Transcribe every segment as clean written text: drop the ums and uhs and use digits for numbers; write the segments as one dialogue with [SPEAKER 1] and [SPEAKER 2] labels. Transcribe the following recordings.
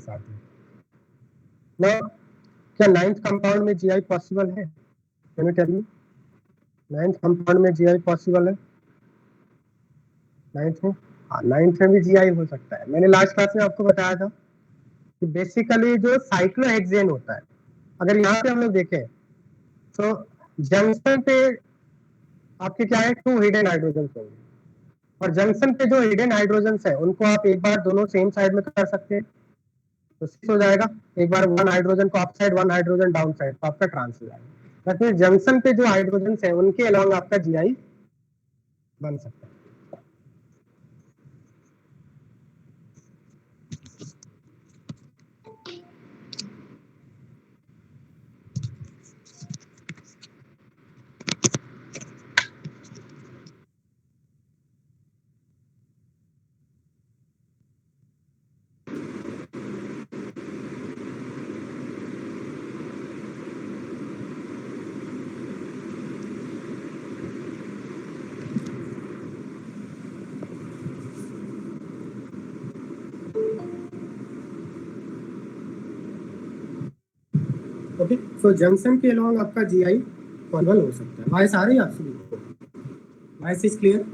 [SPEAKER 1] आती है ना। क्या 9th कंपाउंड में जीआई पॉसिबल है? Can you tell me? 9th compound में जीआई पॉसिबल है? 9th में, हाँ 9th में भी जीआई हो सकता है। मैंने लास्ट क्लास में आपको बताया था कि बेसिकली जो साइक्लोहेक्सेन होता है, अगर यहाँ पे हम लोग देखें तो जंक्शन पे आपके क्या है, 2 हिडन हाइड्रोजन होंगे, और जंक्शन पे जो हिडन हाइड्रोजन है उनको आप एक बार दोनों सेम साइड में कर सकते हैं तो 6 हो जाएगा। एक बार 1 हाइड्रोजन को up side 1 hydrogen down side, तो आपका ट्रांस हो जाएगा। तो जंक्शन पे जो हाइड्रोजन है उनके अलावा आपका जीआई बन सकता है। ओके, सो जंक्शन के अलावा आपका जीआई पॉसिबल हो सकता है। वॉइस आ रही है आप सभी को? Voice is clear?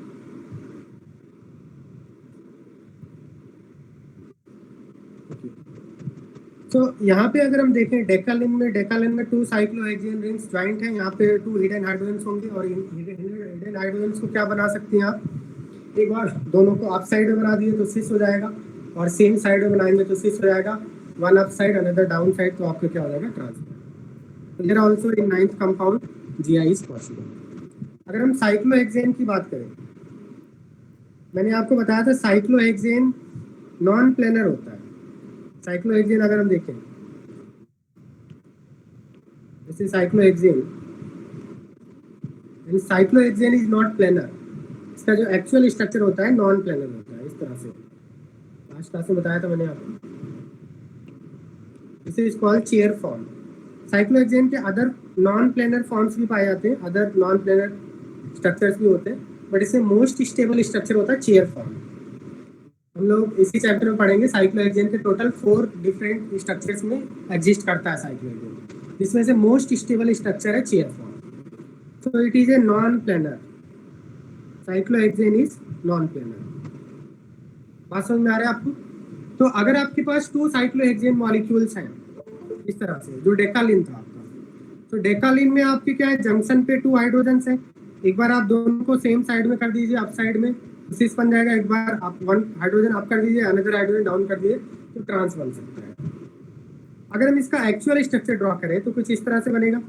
[SPEAKER 1] तो यहाँ पे अगर हम देखें डेकालिन में 2 साइक्लोहेक्सेन रिंग्स ज्वाइंट हैं। यहाँ पे 2 हिडन हाइड्रोजन होंगे, और हिडन हाइड्रोजन को क्या बना सकते हैं आप, एक बार दोनों को अप साइड में बना दिए तो 6 हो जाएगा, और सेम साइड में बनाएंगे तो 6 हो जाएगा। 1 up side another down side, तो आपका क्या हो जाएगा, transfer. Here also in 9th compound GI is possible. अगर हम साइक्लोहेक्सेन की बात करें, मैंने आपको बताया था साइक्लोहेक्सेन नॉन प्लेनर होता है। साइक्लोहेक्सेन अगर हम देखें, जैसे cyclohexane, cyclohexane is not planar. इसका जो एक्चुअल स्ट्रक्चर होता है नॉन प्लेनर होता है, इस तरह से लास्ट क्लास में बताया था मैंने आपको। This is called chair form. Cyclohexane के अदर नॉन प्लेनर फॉर्म्स भी पाए जाते हैं, अदर नॉन प्लेनर स्ट्रक्चर्स भी होते हैं, बट इससे मोस्ट स्टेबल स्ट्रक्चर होता है चेयर फॉर्म। हम लोग इसी चैप्टर में पढ़ेंगे साइक्लोहेक्सेन के टोटल 4 डिफरेंट स्ट्रक्चर्स में एग्जिस्ट करता है साइक्लोहेक्सेन, जिसमें से मोस्ट स्टेबल स्ट्रक्चर है chair form. So it is a non planar. Cyclohexane is non planar. बात समझ में आ रहा है आपको? तो अगर आपके पास 2 साइक्लोहेक्सेन मॉलिक्यूल्स हैं इस तरह से, जो डेकालिन था आपका, तो डेकालिन में आपके क्या है, जंक्शन पे 2 हाइड्रोजन है। एक बार आप दोनों को सेम साइड में कर दीजिए, अप साइड में 6 बन जाएगा। एक बार आप 1 हाइड्रोजन अप कर दीजिए, अनदर हाइड्रोजन डाउन कर दीजिए, तो ट्रांस बन सकता है। अगर हम इसका एक्चुअल स्ट्रक्चर ड्रॉ करें तो कुछ इस तरह से बनेगा।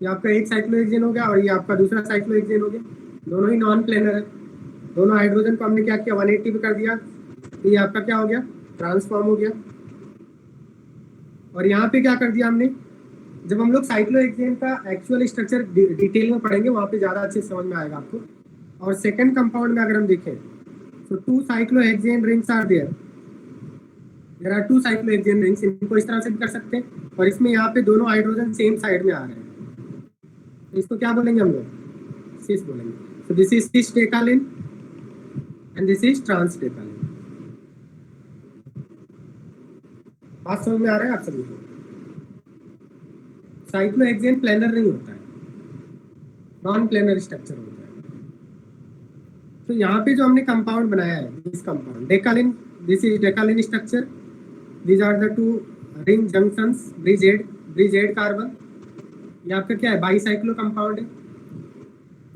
[SPEAKER 1] ये आपका एक साइक्लोहेक्सेन हो गया और ये आपका दूसरा साइक्लोहेक्सेन हो गया। दोनों ही नॉन प्लेनर है। दोनों हाइड्रोजन को हमने क्या किया, 180 पे कर दिया, तो ये आपका क्या हो गया, ट्रांसफॉर्म हो गया। और यहाँ पे क्या कर दिया हमने, जब हम लोग साइक्लोहेक्सेन का एक्चुअल स्ट्रक्चर डिटेल में पढ़ेंगे वहाँ पे ज़्यादा अच्छे समझ में आएगा आपको। और सेकंड कंपाउंड में अगर हम देखें तो 2 cyclohexane rings are there. There are 2 cyclohexane rings. इनको इस तरह से भी कर सकते हैं, और इसमें यहाँ पे दोनों हाइड्रोजन सेम साइड में आ रहे हैं, इसको क्या बोलेंगे हम लोग, सिस बोलेंगे। So this is cis decalin and this is trans decalin. बात समझ में आ रहा है आप सभी को? साइक्लोहेक्सेन प्लेनर नहीं होता है, नॉन प्लेनर स्ट्रक्चर होता है। तो यहाँ पे जो हमने कंपाउंड बनाया है, this compound decalin, this is decalin structure. These are the 2 ring junctions, bridge head carbon. ये आपका क्या है, बाईसाइक्लो कंपाउंड है।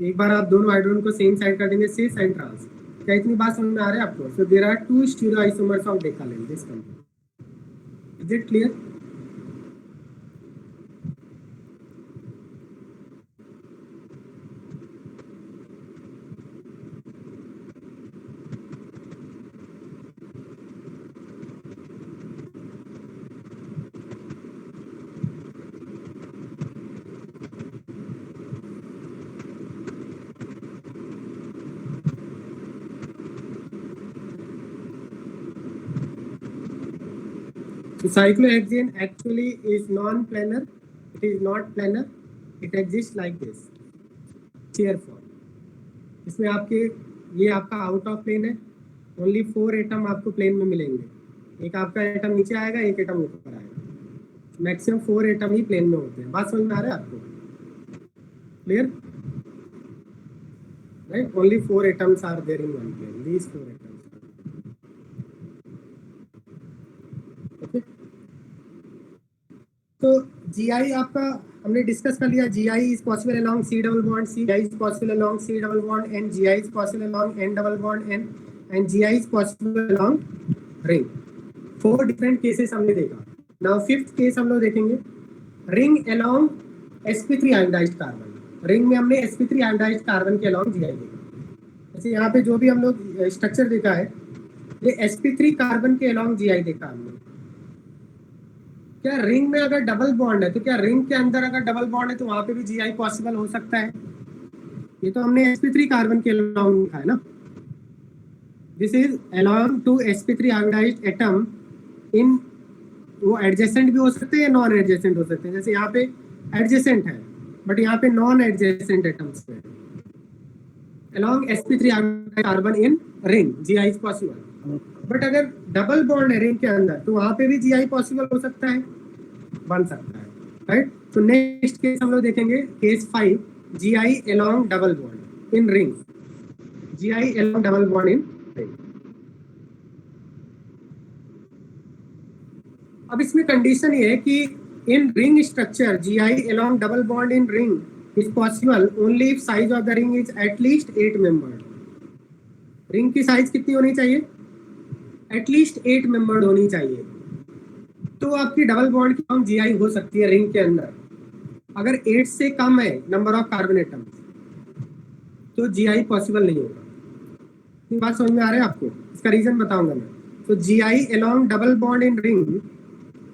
[SPEAKER 1] एक बार आप दोनों हाइड्रोजन को सेम साइड कर देंगे, सिस एंड ट्रांस। क्या इतनी बात समझ में आ रहा है आपको? So there are 2 stereoisomers of decalin, this compound. Is it clear? So cyclohexane actually is non-planar. It is not planar. It exists like this, chair form. इसमें आपके ये आपका आउट ऑफ प्लेन है, ओनली 4 एटम आपको plane में मिलेंगे। एक आपका एटम नीचे आएगा, एक एटम ऊपर आएगा। मैक्सिमम 4 एटम ही प्लेन में होते हैं। बात समझ में आ रहा है आपको? Clear? Right, only 4 atoms are there in one plane, these 4 atoms. Okay, तो GI आपका हमने डिस्कस कर लिया। GI is possible along C double bond C, GI is possible along C double bond N, GI is possible along N double bond N, and GI is possible along ring. 4 different cases हमने देखा। Now 5th case हम लोग देखेंगे, ring along sp3 iodised carbon. Ring में हमने sp3 iodised carbon के along GI देखा। जैसे यहाँ पे जो भी हम लोग स्ट्रक्चर देखा है, ये sp3 कार्बन के अलोंग GI देखा हमने। क्या रिंग में अगर डबल बॉन्ड है तो क्या रिंग के अंदर अगर डबल बॉन्ड है तो वहां पे भी GI पॉसिबल हो सकता है? ये तो हमने sp3 कार्बन के अलोंग लिखा है ना। This is along to sp3 hybridized atom in, वो एडजेसेंट भी हो सकते हैं या नॉन एडजेसेंट हो सकते हैं। जैसे यहाँ पे एडजेसेंट है, बट यहाँ पे नॉन एडजेसेंट एटम्स है। along sp3 carbon in ring GI is possible. But अगर डबल बॉन्ड है रिंग के अंदर तो वहां पे भी GI पॉसिबल हो सकता है, बन सकता है। राइट, तो नेक्स्ट केस हम लोग देखेंगे, case 5, GI along double bond in ring, GI along double bond in ring. अब इसमें कंडीशन ये है कि in ring structure GI along double bond in ring is possible only if size of the ring is at least 8 membered। Ring की size कितनी होनी चाहिए? At least 8 membered होनी चाहिए, तो आपकी डबल बॉन्ड की फॉर्म GI हो सकती है रिंग के अंदर। अगर 8 से कम है नंबर ऑफ कार्बन एटम्स तो GI पॉसिबल नहीं होगा। ये बात समझ में आ रहा है आपको? इसका रीजन बताऊंगा मैं। तो GI along double bond in ring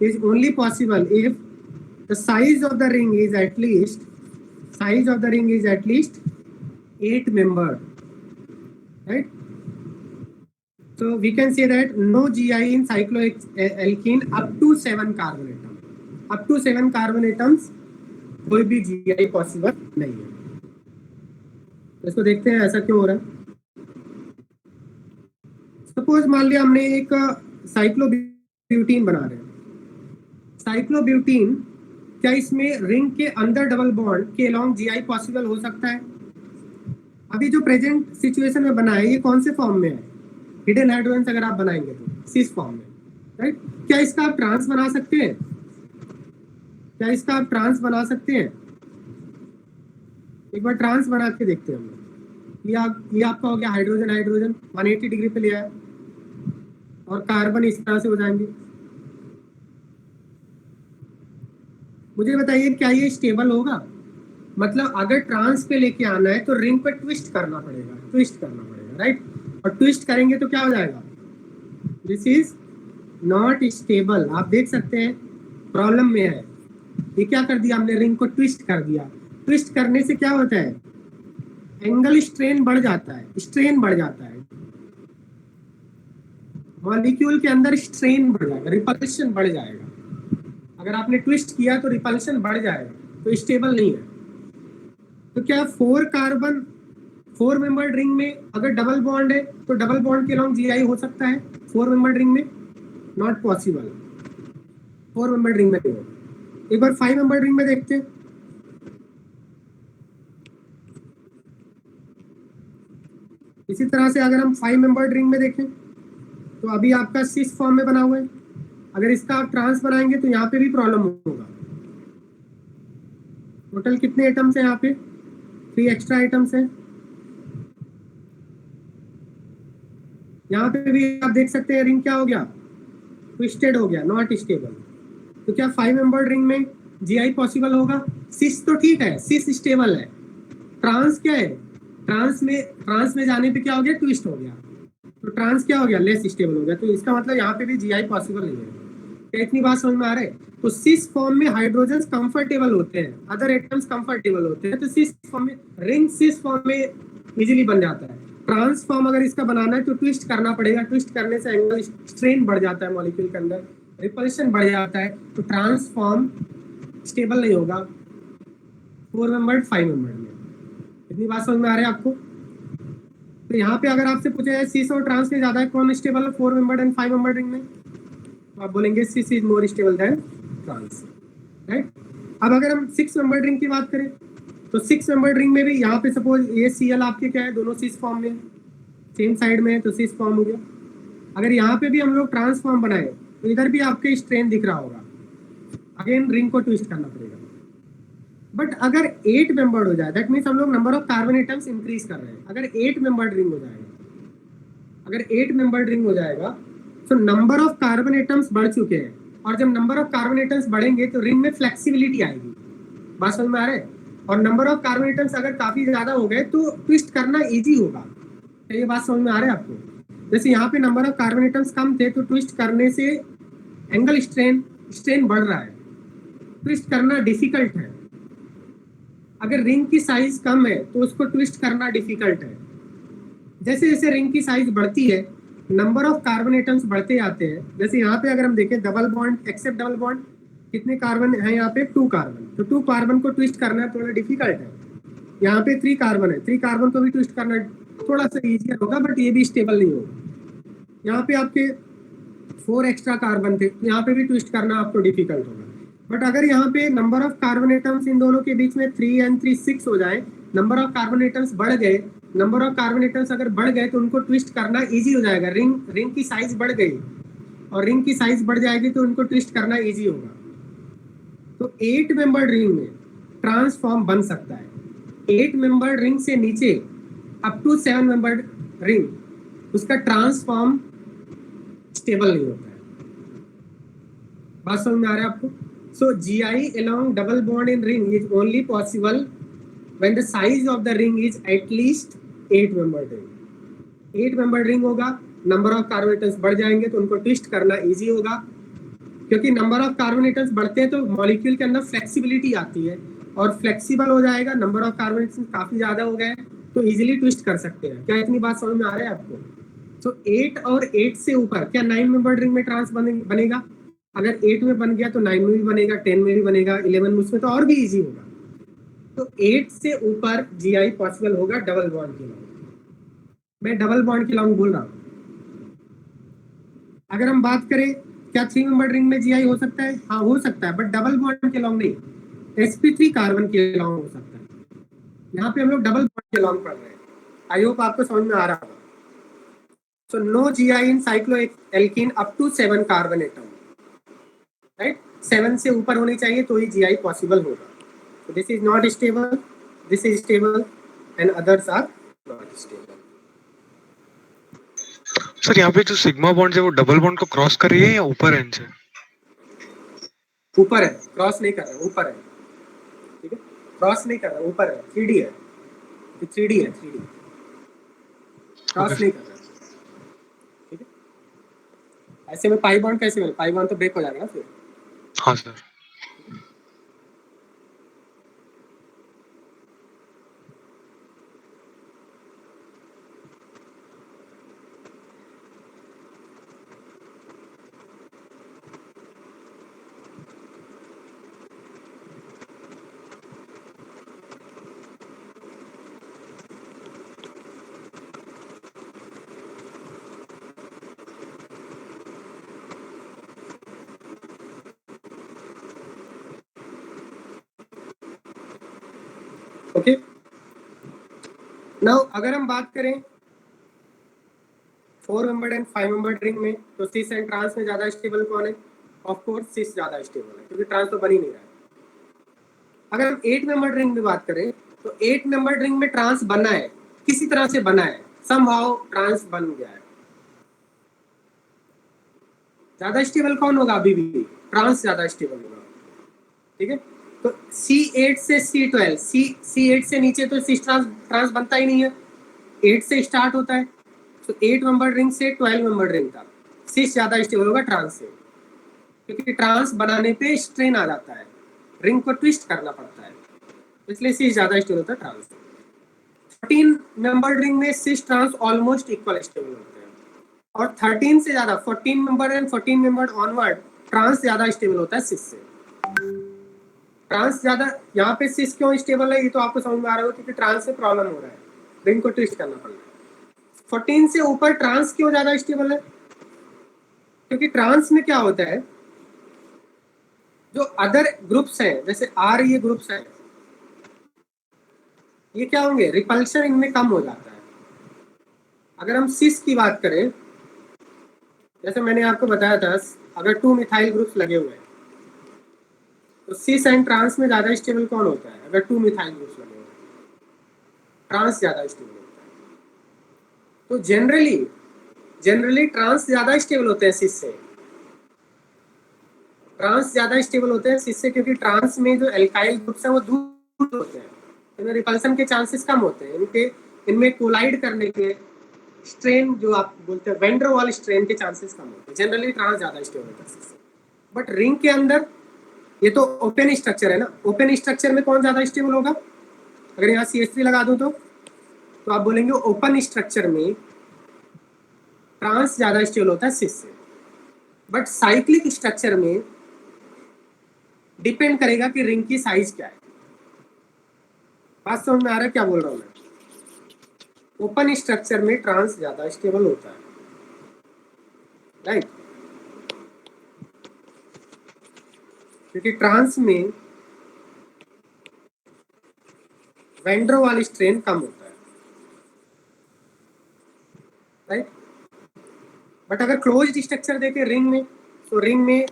[SPEAKER 1] is only possible if the size of the ring is at least 8 membered, right? So we can say that no GI in cycloalkene up to 7 carbon atom, up to 7 carbon atoms कोई भी GI possible नहीं है। तो इसको देखते हैं ऐसा क्यों हो रहा है। सपोज मान लिया हमने एक साइक्लोब्यूटीन बना रहे हैं। साइक्लोब्यूटीन, क्या इसमें रिंग के अंदर डबल बॉन्ड के अलोंग GI पॉसिबल हो सकता है? अभी जो प्रेजेंट सिचुएशन में बना है ये कौन से फॉर्म में है? हिडन हाइड्रोजन अगर आप बनाएंगे तो सिस फॉर्म में, राइट? क्या इसका आप ट्रांस बना सकते हैं? क्या इसका आप ट्रांस बना सकते हैं? एक बार ट्रांस बना के देखते हैं हम लोग। ये आपका हो गया हाइड्रोजन, हाइड्रोजन 180 डिग्री पे लिया है और कार्बन इस तरह से हो जाएंगे। मुझे बताइए क्या ये स्टेबल होगा? मतलब अगर ट्रांस पे लेके आना है तो रिंग पे ट्विस्ट करना पड़ेगा, राइट? और ट्विस्ट करेंगे तो क्या हो जाएगा? This is not stable. आप देख सकते हैं प्रॉब्लम में है। ये क्या कर दिया हमने? रिंग को ट्विस्ट कर दिया। ट्विस्ट करने से क्या होता है? एंगल स्ट्रेन बढ़ जाता है, मॉलिक्यूल के अंदर स्ट्रेन बढ़ जाएगा, रिपल्शन बढ़ जाएगा। अगर आपने ट्विस्ट किया तो रिपल्शन बढ़ जाएगा, तो स्टेबल नहीं है। तो क्या 4 मेंबर्ड रिंग में अगर डबल बॉन्ड है तो डबल बॉन्ड के अलोंग GI हो सकता है 4 मेंबर्ड रिंग में? नॉट पॉसिबल, 4 मेंबर्ड रिंग में नहीं होगा। एक बार 5 मेंबर्ड रिंग में देखते हैं। इसी तरह से अगर हम 5 मेंबर्ड रिंग में देखें तो अभी आपका सिस फॉर्म में बना हुआ है। अगर इसका आप ट्रांस बनाएंगे तो यहाँ पे भी प्रॉब्लम होगा। टोटल कितने एटम्स हैं यहाँ पे? 3 एक्स्ट्रा एटम्स हैं। यहाँ पे भी आप देख सकते हैं रिंग क्या हो गया? ट्विस्टेड हो गया, नॉट स्टेबल। तो क्या 5 मेंबर्ड रिंग में GI पॉसिबल होगा? सिस तो ठीक है, सिस स्टेबल है। ट्रांस क्या है? ट्रांस में जाने पे क्या हो गया? ट्विस्ट हो गया। तो ट्रांस क्या हो गया? लेस स्टेबल हो गया। तो इसका मतलब यहाँ पे भी GI पॉसिबल नहीं है। क्या इतनी बात समझ में आ रहा है? तो सिस फॉर्म में हाइड्रोजन कंफर्टेबल होते हैं, अदर एटम्स कंफर्टेबल होते हैं। तो सिस फॉर्म में, रिंग सिस फॉर्म में इजीली बन जाता है। ट्रांस फॉर्म अगर इसका बनाना है तो ट्विस्ट करना पड़ेगा। ट्विस्ट करने से एंगल स्ट्रेन बढ़ जाता है, मॉलिक्यूल के अंदर रिपल्शन बढ़ जाता है। तो ट्रांस फॉर्म स्टेबल नहीं होगा 4 मेंबर्ड 5 मेंबर्ड में। इतनी बात समझ में आ रहा है आपको? तो यहाँ पे अगर आपसे पूछा जाए सिस और ट्रांस में ज्यादा कौन स्टेबल है 4 मेंबर्ड एंड 5 मेंबर्ड रिंग में, तो आप बोलेंगे cis is more stable than trans, right. अब अगर हम 6 मेंबर्ड रिंग की बात करें तो 6 मेंबर्ड रिंग में भी यहाँ पे सपोज ये Cl आपके क्या है, दोनों सिस फॉर्म में सेम साइड में है तो सिस फॉर्म हो गया। अगर यहाँ पे भी हम लोग ट्रांसफॉर्म बनाए तो इधर भी आपके स्ट्रेन दिख रहा होगा, अगेन रिंग को ट्विस्ट करना पड़ेगा। बट अगर 8 मेंबर्ड हो जाए दैट मीन्स हम लोग number of carbon atoms increase कर रहे हैं। अगर 8 मेंबर्ड रिंग हो जाएगा, अगर 8 मेंबर्ड रिंग हो जाएगा तो नंबर ऑफ कार्बन एटम्स बढ़ चुके हैं, और जब नंबर ऑफ कार्बन एटम्स बढ़ेंगे तो रिंग में फ्लेक्सिबिलिटी आएगी। बात समझ में आ रहा है? और नंबर ऑफ कार्बन एटम्स अगर काफी ज्यादा हो गए तो ट्विस्ट करना इजी होगा। ये बात समझ में आ रहा है आपको? जैसे यहाँ पे number of carbon atoms come थे तो ट्विस्ट करने से एंगल स्ट्रेन बढ़ रहा है, ट्विस्ट करना डिफिकल्ट है। अगर रिंग की साइज कम है तो उसको ट्विस्ट करना डिफिकल्ट है। जैसे जैसे रिंग की साइज बढ़ती है नंबर ऑफ कार्बन एटम्स बढ़ते आते हैं। जैसे यहाँ पे अगर हम देखें double bond except double bond, कितने कार्बन है यहाँ पे? 2 कार्बन। तो 2 कार्बन को ट्विस्ट करना थोड़ा डिफिकल्ट है। यहाँ पे 3 कार्बन है, 3 कार्बन को भी ट्विस्ट करना थोड़ा सा इजियर होगा, बट ये भी स्टेबल नहीं होगा। यहाँ पे आपके 4 एक्स्ट्रा कार्बन थे, यहाँ पे भी ट्विस्ट करना आपको डिफिकल्ट होगा। बट अगर यहाँ पे number of carbon atoms in दोनों के बीच में 3 and 3 6 हो जाए, नंबर ऑफ कार्बन एटम्स बढ़ गए, नंबर ऑफ कार्बन एटम्स अगर बढ़ गए तो उनको ट्विस्ट करना इजी हो जाएगा। रिंग की साइज बढ़ गई और रिंग की साइज बढ़ जाएगी तो उनको ट्विस्ट करना इजी होगा। तो 8 मेंबर्ड रिंग में ट्रांसफॉर्म बन सकता है। 8 मेंबर्ड रिंग से नीचे अप टू 7 मेंबर्ड रिंग उसका ट्रांसफॉर्म स्टेबल नहीं होता है। बात समझ में आ रहा है आपको? So GI along double bond in ring is only possible when the size of the ring is at least 8 membered ring. 8 membered ring होगा, नंबर ऑफ कार्बन एटम्स बढ़ जाएंगे तो उनको ट्विस्ट करना इजी होगा, क्योंकि नंबर ऑफ कार्बन एटम्स बढ़ते हैं तो मॉलिक्यूल के अंदर फ्लेक्सिबिलिटी आती है और फ्लेक्सिबल हो जाएगा। नंबर ऑफ कार्बन एटम्स काफी ज्यादा हो गए तो इजीली ट्विस्ट कर सकते हैं। क्या इतनी बात समझ में आ रहा है आपको? तो 8 और 8 से ऊपर क्या 9 मेंबर्ड रिंग में ट्रांस बनेगा? अगर 8 में बन गया तो 9 में भी बनेगा, 10 में भी बनेगा, 11 में, उसमें तो और भी इजी होगा। तो 8 से ऊपर जीआई पॉसिबल होगा डबल बॉन्ड के लॉन्ग। मैं डबल बॉन्ड के लॉन्ग बोल रहा हूँ। अगर हम बात करें क्या 3 मेंबर्ड रिंग में जीआई हो सकता है? हाँ हो सकता है, बट डबल बॉन्ड के लॉन्ग नहीं, sp3 कार्बन के लॉन्ग हो सकता है। यहाँ पे हम लोग डबल बॉन्ड के लॉन्ग पढ़ रहे हैं। आई होप आपको समझ में आ रहा होगा। So no GI in cycloalkene up to 7 carbon atom, right? 7 से ऊपर होनी चाहिए तो ही जीआई पॉसिबल होगा। So this is not stable, this is stable, and others are not stable.
[SPEAKER 2] Sir यहाँ पे जो सिग्मा बॉन्ड है वो डबल बॉन्ड को क्रॉस कर रही है या ऊपर है इनसे?
[SPEAKER 1] ऊपर है, क्रॉस नहीं कर रहा, ऊपर है। ठीक है, क्रॉस नहीं कर रहा, ऊपर है, 3D है, 3D है, 3D क्रॉस नहीं कर रहा। ठीक है, ऐसे में पाई बॉन्ड कैसे बने? पाई बॉन्ड तो ब्रेक हो जाएगा ना फिर।
[SPEAKER 2] हाँ सर।
[SPEAKER 1] ओके, नाउ अगर हम बात करें 4 मेंबर्ड एंड 5 मेंबर्ड रिंग में तो सिस एंड ट्रांस में ज्यादा स्टेबल कौन है? ऑफ कोर्स सिस ज्यादा स्टेबल है, क्योंकि ट्रांस तो बन ही नहीं रहा है। अगर हम 8 मेंबर्ड रिंग में बात करें तो 8 मेंबर्ड रिंग में ट्रांस बना है, किसी तरह से बना है, समहाउ ट्रांस बन गया है। ज्यादा स्टेबल कौन होगा? अभी भी ट्रांस ज्यादा स्टेबल होगा। ठीक है, तो C8 से C12, C8 से नीचे तो सिस ट्रांस बनता ही नहीं है, 8 से स्टार्ट होता है। तो 8 मेंबर्ड रिंग से 12 मेंबर्ड रिंग तक सिस ज्यादा स्टेबल होगा ट्रांस से, क्योंकि ट्रांस बनाने पे स्ट्रेन आ जाता है, रिंग को ट्विस्ट करना पड़ता है, इसलिए सिस ज्यादा स्टेबल होता है ट्रांस से। 14 मेंबर्ड रिंग में cis trans almost equal stable होते हैं, और 13 से ज्यादा 14 member and 14 member onward trans ज्यादा स्टेबल होता है सिस से। ट्रांस ज्यादा, यहाँ पे सिस क्यों स्टेबल है ये तो आपको समझ में आ रहा होगा, क्योंकि ट्रांस से प्रॉब्लम हो रहा है, रिंग को ट्विस्ट करना पड़ रहा है। 14 से ऊपर ट्रांस क्यों ज्यादा स्टेबल है? क्योंकि ट्रांस में क्या होता है, जो अदर ग्रुप्स हैं जैसे आर ये ग्रुप्स हैं, ये क्या होंगे, रिपल्शन इनमें कम हो जाता है। अगर हम सिस की बात करें, जैसे मैंने आपको बताया था, अगर 2 मिथाइल ग्रुप्स लगे हुए हैं तो सिस एंड ट्रांस में ज्यादा स्टेबल कौन होता है? अगर 2 मिथाइल ग्रुप्स लगे हुए हैं, ट्रांस ज्यादा स्टेबल होता है। तो जनरली ट्रांस ज्यादा स्टेबल होते हैं सिस से, ट्रांस ज्यादा स्टेबल होते हैं सिस से, क्योंकि ट्रांस में जो एल्काइल ग्रुप्स हैं वो दूर होते हैं, इनमें रिपल्सन के चांसेस कम होते हैं, इनमें कोलाइड करने के स्ट्रेन जो आप बोलते हैं वेंडर वाल स्ट्रेन के चांसेस कम होते हैं। जनरली ट्रांस ज्यादा स्टेबल होता है सिस से। बट रिंग के अंदर ये तो ओपन स्ट्रक्चर है ना, ओपन स्ट्रक्चर में कौन ज्यादा स्टेबल होगा? अगर यहाँ CH3 लगा दूं तो आप बोलेंगे ओपन स्ट्रक्चर में ट्रांस ज्यादा स्टेबल होता है सिस से। बट साइक्लिक स्ट्रक्चर में डिपेंड करेगा कि रिंग की साइज क्या है। बात समझ में आ रहा है क्या बोल रहा हूं मैं? ओपन स्ट्रक्चर में ट्रांस ज्यादा स्टेबल होता है, राइट, क्योंकि ट्रांस में वेंडर वाल स्ट्रेन कम होता है, राइट। बट अगर क्लोज्ड स्ट्रक्चर देखे रिंग में, तो रिंग में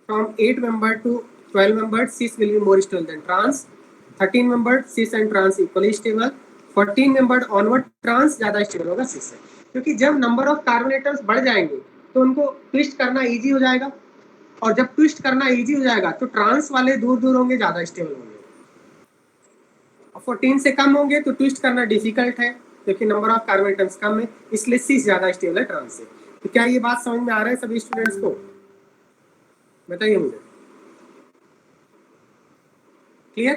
[SPEAKER 1] from 8 member to 12 member cis will be more stable than trans, 13 member cis and trans equally stable, 14 member onward trans ज्यादा स्टेबल होगा cis से, क्योंकि जब नंबर ऑफ कार्बन एटम्स बढ़ जाएंगे तो उनको ट्विस्ट करना इजी हो जाएगा, और जब ट्विस्ट करना इजी हो जाएगा तो ट्रांस वाले दूर दूर होंगे, ज्यादा स्टेबल होंगे। 14 से कम होंगे तो ट्विस्ट करना डिफिकल्ट है, क्योंकि number of carbon atoms come है, इसलिए cis ज्यादा स्टेबल है ट्रांस से। तो क्या ये बात समझ में आ रहा है सभी स्टूडेंट्स को? बताइए मुझे, क्लियर?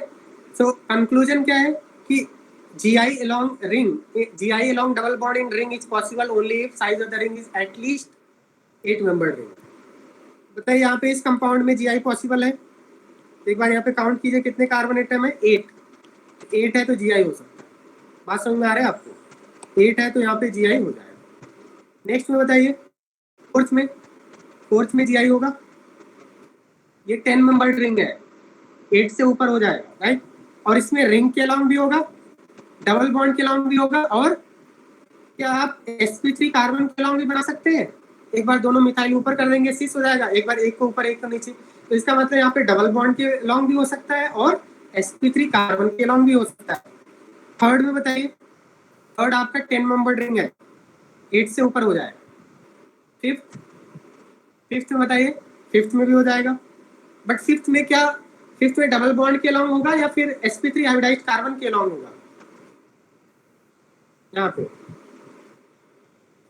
[SPEAKER 1] सो कंक्लूजन क्या है कि GI along ring, GI along double bond in ring is possible only if size of the ring is at least 8 membered ring। बताइए यहाँ पे इस कंपाउंड में GI पॉसिबल है? एक बार यहाँ पे काउंट कीजिए कितने कार्बन एटम है, 8 है तो GI हो सकता है। बात समझ में आ रहा है आपको? 8 है तो यहाँ पे GI हो जाएगा। नेक्स्ट में बताइए, फोर्थ में GI होगा, ये 10 मेंबर्ड रिंग है, 8 से ऊपर हो जाएगा, राइट। और इसमें रिंग के अलॉन्ग भी होगा, डबल बॉन्ड के अलॉन्ग भी होगा, और क्या आप sp3 कार्बन के अलॉन्ग भी बना सकते हैं? एक बार दोनों मिथाइल ऊपर कर देंगे सिस हो जाएगा, एक बार एक को ऊपर एक को नीचे, तो इसका मतलब यहाँ पे डबल बॉन्ड के अलॉन्ग भी हो सकता है और sp3 कार्बन के अलॉन्ग भी हो सकता है। थर्ड में बताइए, थर्ड आपका 10 मेंबर्ड रिंग है, 8 से ऊपर हो जाएगा। फिफ्थ में बताइए, फिफ्थ में भी हो जाएगा, बट फिफ्थ में क्या, फिफ्थ में डबल बॉन्ड के अलॉन्ग होगा या फिर sp3 हाइब्रिडाइज्ड कार्बन के अलॉन्ग होगा? यहाँ पे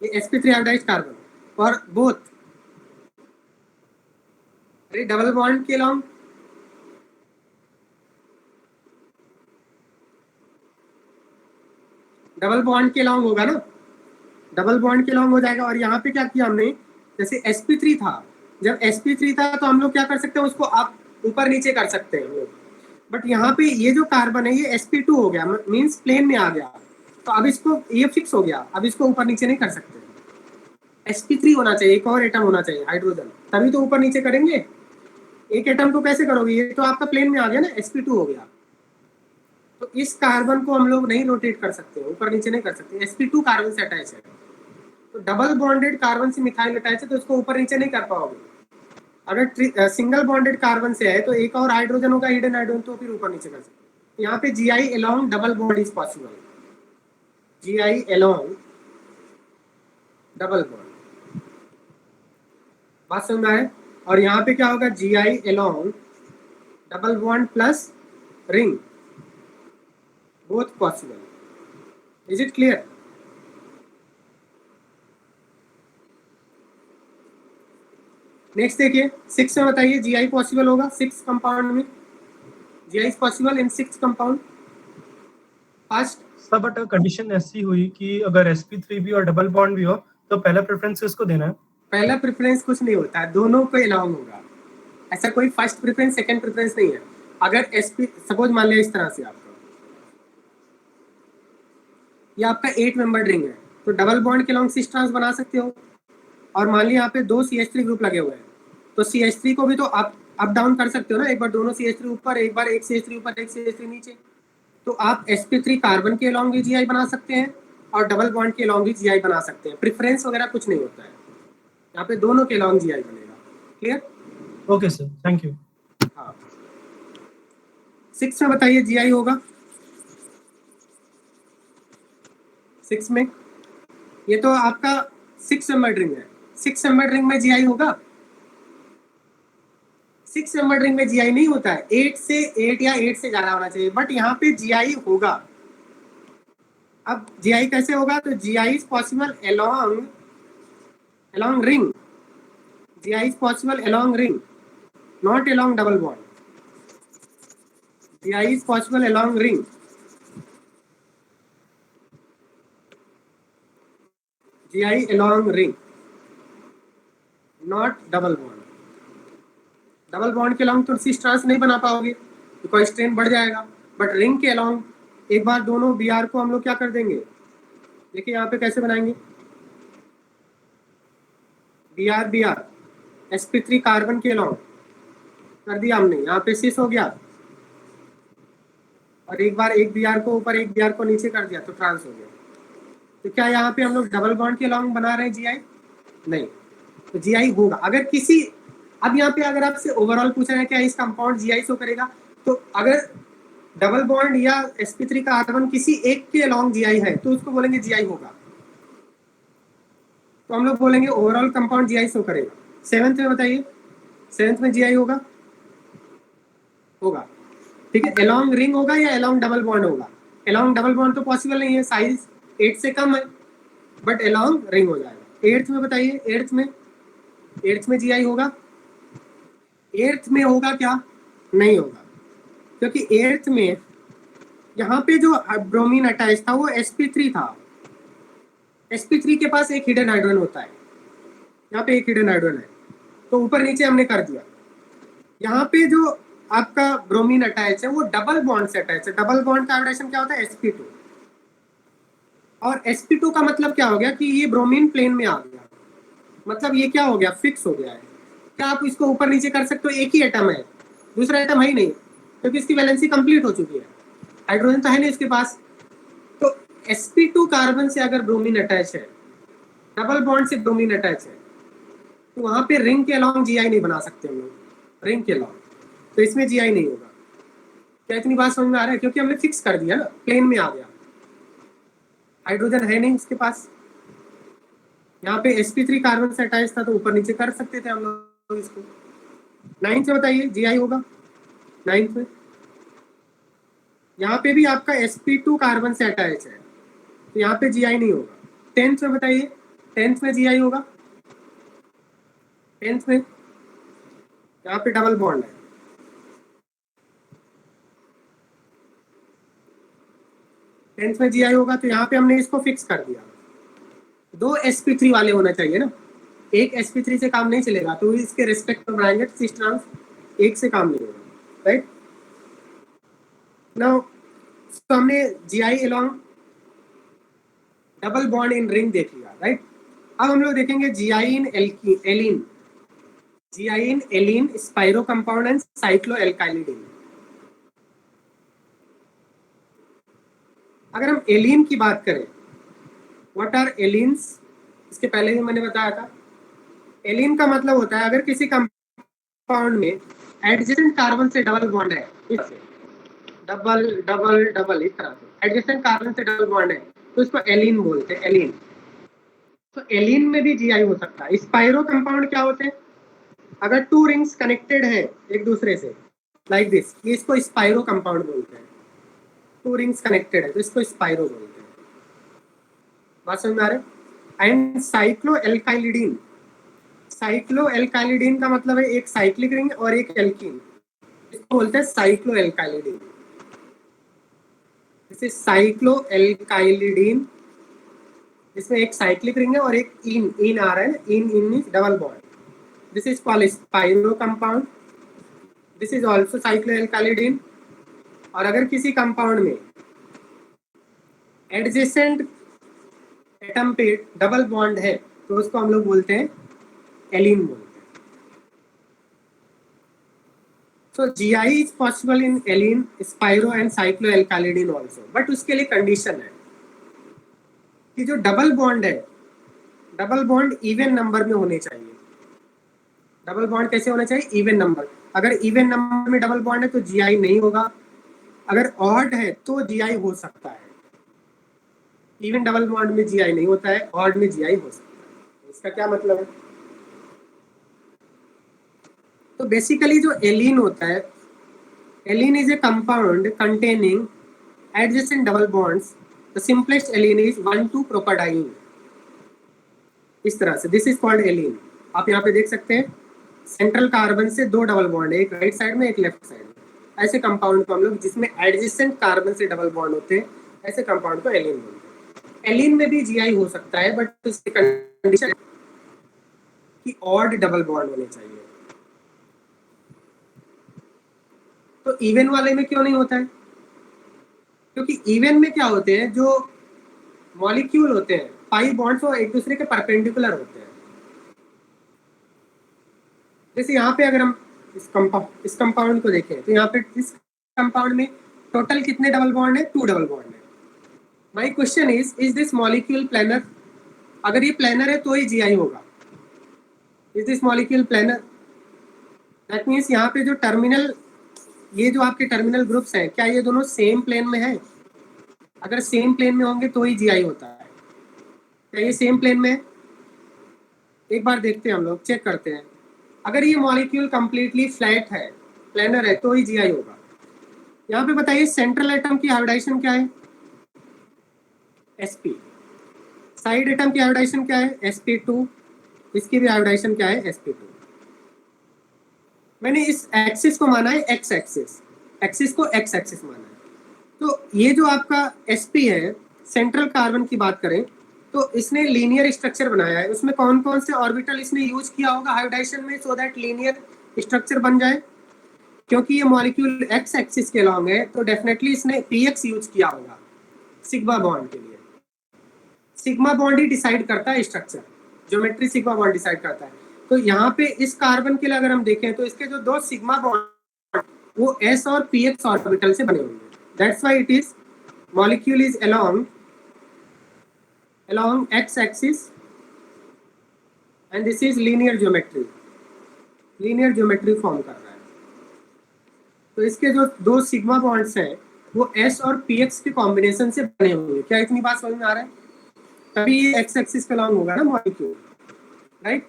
[SPEAKER 1] ये sp3 हाइब्रिडाइज्ड कार्बन और बोथ, अरे डबल बॉन्ड के अलॉन्ग, डबल बॉन्ड के अलॉन्ग होगा ना, डबल बॉन्ड के अलॉन्ग हो जाएगा। और यहाँ पे क्या किया हमने, जैसे sp3 था, जब sp3 था तो हम लोग क्या कर सकते हैं, उसको आप ऊपर नीचे कर सकते हैं, बट यहाँ पे ये जो कार्बन है ये sp2 हो गया, मींस प्लेन में आ गया, तो अब इसको ये फिक्स हो गया, अब इसको ऊपर नीचे नहीं कर सकते। sp3 होना चाहिए, एक और एटम होना चाहिए हाइड्रोजन, तभी तो ऊपर नीचे करेंगे। एक एटम को कैसे करोगे, ये तो आपका प्लेन में आ गया ना, sp2 हो गया, तो इस कार्बन को हम लोग नहीं रोटेट कर सकते, ऊपर नीचे नहीं कर सकते, sp2 कार्बन से अटैच है, तो डबल बॉन्डेड कार्बन से मिथाइल अटैच है तो इसको ऊपर नीचे नहीं कर पाओगे। अगर सिंगल बॉन्डेड कार्बन से है तो एक और हाइड्रोजन होगा, हिडन हाइड्रोजन, तो फिर ऊपर नीचे कर सकते। यहाँ पे GI along double bond is possible, GI along double bond, बात समझ में आए? और यहाँ पे क्या होगा, GI along double bond plus ring, both possible. Is it clear? Next देखिए, 6 में बताइए GI पॉसिबल होगा 6 कंपाउंड में, GI is possible in 6 compound. First
[SPEAKER 3] sir but condition ऐसी हुई कि अगर sp3 भी और डबल बॉन्ड भी हो तो पहला प्रेफरेंस किसको देना है?
[SPEAKER 1] पहला प्रेफरेंस कुछ नहीं होता है, दोनों को अलॉन्ग होगा, ऐसा कोई फर्स्ट प्रेफरेंस सेकंड प्रेफरेंस नहीं है। अगर sp सपोज मान लिया इस तरह से, आपका ये आपका 8 मेंबर रिंग है, तो डबल बॉन्ड के अलॉन्ग सिस ट्रांस बना सकते हो, और मान लिया यहाँ पे 2 CH3 ग्रुप लगे हुए हैं, तो CH3 को भी तो अप डाउन कर सकते हो ना, एक बार दोनों CH3 ऊपर, एक बार एक CH3 ऊपर, एक CH3 नीचे। तो आप sp3 कार्बन के अलॉन्ग भी GI बना सकते हैं और डबल बॉन्ड के अलॉन्ग भी GI बना सकते हैं। प्रेफरेंस वगैरह कुछ नहीं होता है, यहाँ पे दोनों के अलॉन्ग GI बनेगा। Clear?
[SPEAKER 3] Okay sir, thank you.
[SPEAKER 1] हाँ, 6 में बताइए GI होगा। 6 में ये तो आपका 6 मेंबर्ड रिंग है, 6 मेंबर्ड रिंग में GI होगा? 6 मेंबर्ड रिंग में GI नहीं होता है, 8 से 8 या 8 से ज्यादा होना चाहिए, बट यहाँ पे GI होगा। अब GI कैसे होगा? तो GI is possible along ring. GI is possible along ring, not along double bond. GI is possible along ring. GI along ring, not double bond. Double bond के अलॉन्ग तो cis trans नहीं बना पाओगे, तो strain बढ़ जाएगा, but ring के along एक बार दोनों Br को हम लोग क्या कर देंगे, देखिए यहाँ पे कैसे बनाएंगे, Br sp3 कार्बन के अलॉन्ग कर दिया हमने, यहाँ पे सिस हो गया, और एक बार एक Br को ऊपर एक Br को नीचे कर दिया तो ट्रांस हो गया। तो क्या यहाँ पे हम लोग डबल बॉन्ड के अलॉन्ग बना रहे हैं GI? नहीं, तो GI होगा। अगर किसी, अब यहाँ पे अगर आपसे ओवरऑल पूछा है क्या इस कंपाउंड GI शो करेगा, तो अगर डबल बॉन्ड या sp3 कार्बन किसी एक के अलॉन्ग GI है तो उसको बोलेंगे GI होगा। तो हम लोग बोलेंगे ओवरऑल कंपाउंड GI शो करेगा। 7th में बताइए, 7th में GI होगा? होगा, ठीक है। अलॉन्ग रिंग होगा या अलॉन्ग डबल बॉन्ड होगा? अलॉन्ग डबल बॉन्ड तो पॉसिबल नहीं है, साइज 8 से कम है, बट अलॉन्ग रिंग हो जाएगा। 8th में बताइए, 8th में GI होगा? 8th में होगा क्या? नहीं होगा, क्योंकि 8th में यहाँ पे जो ब्रोमीन अटैच था वो sp3 था। sp3 के पास एक हिडन हाइड्रोजन होता है, यहाँ पे एक हिडन हाइड्रोजन है, तो ऊपर नीचे हमने कर दिया। यहाँ पे जो आपका ब्रोमीन अटैच है वो डबल बॉन्ड से अटैच है। डबल बॉन्ड का हाइड्रेशन क्या होता है? sp2। और sp2 का मतलब क्या हो गया कि ये ब्रोमीन प्लेन में आ गया, मतलब ये क्या हो गया? फिक्स हो गया है। क्या आप इसको ऊपर नीचे कर सकते हो? एक ही एटम है, दूसरा एटम है ही नहीं, क्योंकि इसकी वैलेंसी कंप्लीट हो चुकी है, हाइड्रोजन तो है नहीं इसके पास। तो sp2 कार्बन से अगर ब्रोमीन अटैच है, डबल बॉन्ड से ब्रोमीन अटैच है, तो वहां पे रिंग के अलॉन्ग GI नहीं बना सकते हम लोग, रिंग के अलॉन्ग, तो इसमें GI नहीं होगा। क्या इतनी बात समझ में आ रहा है? क्योंकि हमने फिक्स कर दिया ना, प्लेन में आ गया, हाइड्रोजन है नहीं उसके पास। यहाँ पे sp3 कार्बन से अटैच था तो ऊपर नीचे कर सकते थे हम लोग इसको। 9th से बताइए GI होगा? 9th में यहाँ पे भी आपका sp2 कार्बन से अटैच है, तो यहाँ पे GI नहीं होगा। 10th में बताइए, 10th में GI होगा? 10th में यहाँ पे डबल बॉन्ड है, टेंथ में GI होगा, तो यहाँ पे हमने इसको फिक्स कर दिया। 2 sp3 वाले होना चाहिए ना, एक sp3 से काम नहीं चलेगा, तो इसके रिस्पेक्ट में बनाएंगे सिस ट्रांस, एक से काम नहीं होगा, राइट। नाउ तो हमने GI along double bond in ring देख लिया, राइट। अब हम लोग देखेंगे GI in allene, GI in allene, spiro compound and cycloalkylidene. अगर हम एलीन की बात करें, व्हाट आर एलीन्स, इसके पहले भी मैंने बताया था। एलीन का मतलब होता है अगर किसी कंपाउंड में एडजेसेंट कार्बन से डबल बॉन्ड है, डबल डबल डबल इस तरह से एडजेसेंट कार्बन से डबल बॉन्ड है, तो इसको एलीन बोलते हैं, एलीन। तो एलीन में भी GI हो सकता है। स्पाइरो कंपाउंड क्या होते हैं? अगर 2 रिंग्स कनेक्टेड है एक दूसरे से लाइक दिस, ये इसको स्पाइरो कंपाउंड बोलते हैं। 2 रिंग्स कनेक्टेड है तो इसको स्पाइरो बोलते हैं। बात समझ में आ रहा है? एंड साइक्लोएल्काइलिडीन, साइक्लोएल्काइलिडीन का मतलब है एक साइक्लिक रिंग और एक एल्कीन, इसको बोलते हैं साइक्लोएल्काइलिडीन। दिस इज साइक्लोएल्काइलिडीन, इसमें एक साइक्लिक रिंग है और एक इन आ रहा है, ene means double bond. This is called spiro compound, this is also cycloalkylidene. और अगर किसी कंपाउंड में एडजेसेंट एटम पे डबल बॉन्ड है तो उसको हम लोग बोलते हैं एलिन बोलते हैं। So GI is possible in allene, spiro and cycloalkylidene also, but उसके लिए कंडीशन है कि जो डबल बॉन्ड है, डबल बॉन्ड इवन नंबर में होने चाहिए। डबल बॉन्ड कैसे होना चाहिए? Even number. अगर इवन नंबर में डबल बॉन्ड है तो जीआई नहीं होगा, अगर ऑड है तो जीआई हो सकता है। इवन डबल बॉन्ड में जीआई नहीं होता है, ऑड में जीआई हो सकता है। इसका क्या मतलब है? तो बेसिकली जो एलिन होता है, allene is a compound containing adjacent double bonds. The simplest allene is one two propadiene. इस तरह से दिस इज कॉल्ड एलिन। आप यहाँ पे देख सकते हैं सेंट्रल कार्बन से दो डबल बॉन्ड है, एक राइट साइड में एक लेफ्ट साइड में। ऐसे कंपाउंड को हम लोग जिसमें एडजेसेंट कार्बन से डबल बॉन्ड होते हैं, ऐसे कंपाउंड को एलिन बोलते हैं। एलिन में भी जीआई हो सकता है, बट उसकी कंडीशन कि ऑड डबल बॉन्ड होने चाहिए। तो इवन वाले में क्यों नहीं होता है? क्योंकि इवन में क्या होते हैं, जो मॉलिक्यूल होते हैं पाई बॉन्ड्स वो एक दूसरे के परपेंडिकुलर होते हैं। जैसे यहाँ पे अगर हम इस कंपाउंड को देखें तो यहाँ पे इस कंपाउंड में टोटल कितने डबल बॉन्ड है? 2 डबल बॉन्ड है। My question is this molecule planar? अगर ये प्लेनर है तो ही जीआई होगा। Is this molecule planar? That means यहाँ पे जो टर्मिनल, ये जो आपके टर्मिनल ग्रुप्स हैं, क्या ये दोनों सेम प्लेन में है? अगर सेम प्लेन में होंगे तो ही जीआई होता है। क्या ये सेम प्लेन में है? एक बार देखते हैं, हम लोग चेक करते हैं। अगर ये मॉलिक्यूल कंप्लीटली फ्लैट है, प्लेनर है, तो ही जीआई होगा। यहाँ पे बताइए सेंट्रल एटम की हाइब्रिडाइजेशन क्या है? sp। साइड एटम की हाइब्रिडाइजेशन क्या है? sp2। इसकी भी हाइब्रिडाइजेशन क्या है? sp2। मैंने इस एक्सिस को माना है x एक्सिस, एक्सिस को x एक्सिस माना है। तो ये जो आपका sp है, सेंट्रल कार्बन की बात करें तो इसने लीनियर स्ट्रक्चर बनाया है। उसमें कौन कौन से ऑर्बिटल इसने यूज किया होगा हाइब्रिडाइजेशन में, सो दैट लीनियर स्ट्रक्चर बन जाए? क्योंकि ये मॉलिक्यूल एक्स एक्सिस के अलॉन्ग है तो डेफिनेटली इसने px यूज किया होगा सिग्मा बॉन्ड के लिए। सिग्मा बॉन्ड ही डिसाइड करता है structure, geometry sigma bond decide करता है। तो यहाँ पे इस कार्बन के लिए अगर हम देखें तो इसके जो दो सिग्मा बॉन्ड वो s और px ऑर्बिटल से बने होंगे। That's why it is molecule is along x axis and this is linear geometry form कर रहा है। तो इसके जो दो सिग्मा बॉन्ड्स हैं वो s और px के कॉम्बिनेशन से बने होंगे। क्या इतनी बात समझ में आ रहा है? तभी ये x एक्सिस के अलॉन्ग होगा ना मॉलिक्यूल, राइट?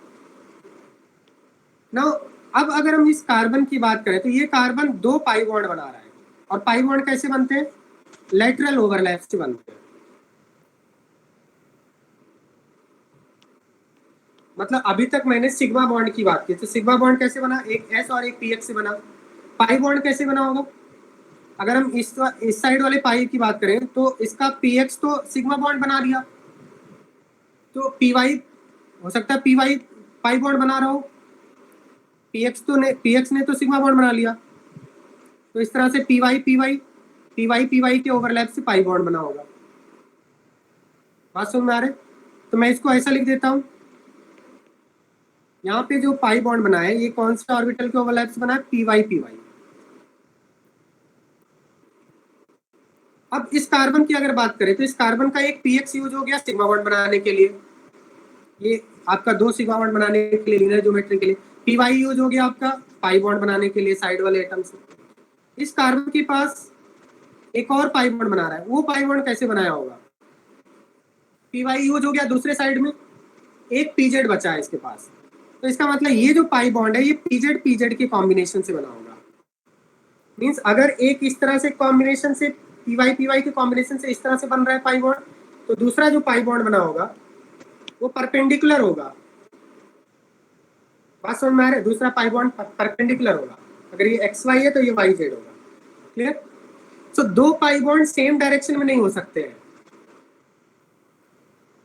[SPEAKER 1] नाउ अब अगर हम इस कार्बन की बात करें तो ये कार्बन 2 पाई बॉन्ड बना रहा है, और पाई बॉन्ड कैसे बनते हैं? लेटरल ओवरलैप से बनते हैं। मतलब अभी तक मैंने सिग्मा बॉन्ड की बात की, तो सिग्मा बॉन्ड कैसे बना? एक s और एक px से बना। पाई बॉन्ड कैसे बना होगा? अगर हम इस साइड वाले पाई की बात करें तो इसका px तो सिग्मा बॉन्ड बना दिया, तो py हो सकता है py पाई बॉन्ड बना रहा हो, px ने तो सिग्मा बॉन्ड बना लिया। तो इस तरह से py के ओवरलैप से पाई बॉन्ड बना होगा। बात समझ में आ रहा है? तो मैं इसको ऐसा लिख देता हूँ, यहाँ पे जो पाई बॉन्ड बना है ये कौन से ऑर्बिटल के ओवरलैप से बना है? py। अब इस कार्बन की अगर बात करें तो इस कार्बन का एक px यूज हो गया सिग्मा बॉन्ड बनाने के लिए, ये आपका 2 सिग्मा बॉन्ड बनाने के लिए लीनियर ज्योमेट्री के लिए। py यूज हो गया आपका पाई बॉन्ड बनाने के लिए साइड वाले एटम से। इस कार्बन के पास एक और पाई बॉन्ड बना रहा है, वो पाई बॉन्ड कैसे बनाया होगा? py यूज हो गया दूसरे साइड में, एक pz बचा है इसके पास। तो इसका मतलब ये जो पाई बॉन्ड है ये pz के कॉम्बिनेशन से बना होगा। मींस अगर एक इस तरह से कॉम्बिनेशन से py के कॉम्बिनेशन से इस तरह से बन रहा है पाई बॉन्ड, तो दूसरा जो पाई बॉन्ड बना होगा वो परपेंडिकुलर होगा। बात समझ में आ रहा है? दूसरा पाई बॉन्ड परपेंडिकुलर होगा। अगर ये xy है तो ये yz होगा। क्लियर? सो 2 पाई बॉन्ड सेम डायरेक्शन में नहीं हो सकते हैं।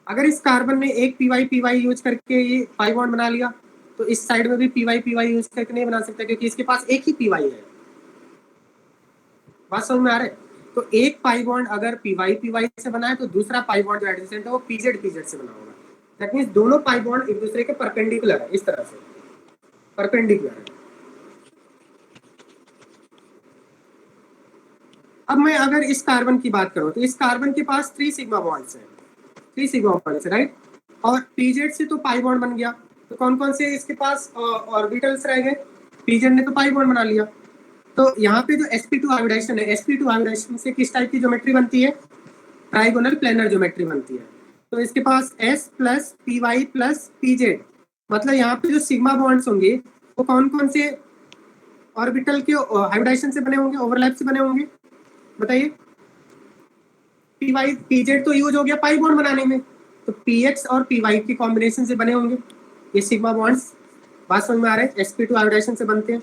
[SPEAKER 1] अगर इस कार्बन ने एक py यूज करके ये पाई बॉन्ड बना लिया तो इस साइड में भी py यूज करके नहीं बना सकता, क्योंकि इसके पास एक ही py है। बात समझ में आ रहा है? तो एक पाई बॉन्ड अगर py से बना है तो दूसरा पाई बॉन्ड जो एडजेसेंट है वो pz से बना होगा। दैट मीन्स दोनों पाई बॉन्ड एक दूसरे के परपेंडिकुलर है, इस तरह से परपेंडिकुलर है। अब मैं अगर इस कार्बन की बात करूं तो इस कार्बन के पास 3 सिग्मा बॉन्ड्स हैं, 3 सिग्मा बॉन्ड्स है, राइट। और पीजेड से तो पाई बॉन्ड बन गया, तो कौन कौन से इसके पास ऑर्बिटल्स रह गए? पीजेड ने तो पाई बॉन्ड बना लिया। तो यहाँ पे जो sp2 हाइब्रिडाइजेशन है, sp2 हाइब्रिडाइजेशन से किस टाइप की ज्योमेट्री बनती है? ट्राइगोनल प्लेनर ज्योमेट्री बनती है। तो इसके पास s plus P Y plus P Z, मतलब यहाँ पे जो सिग्मा बॉन्ड्स होंगे वो कौन कौन से ऑर्बिटल के हाइब्रिडाइजेशन से बने होंगे, ओवरलैप से बने होंगे? बताइए। पी वाई पीजेड तो यूज हो गया पाई बॉन्ड बनाने में, तो पी एक्स और पी वाई के कॉम्बिनेशन से बने होंगे ये सिग्मा बॉन्ड्स। बात समझ में आ रहा है? sp2 हाइब्रिडाइजेशन से बनते हैं।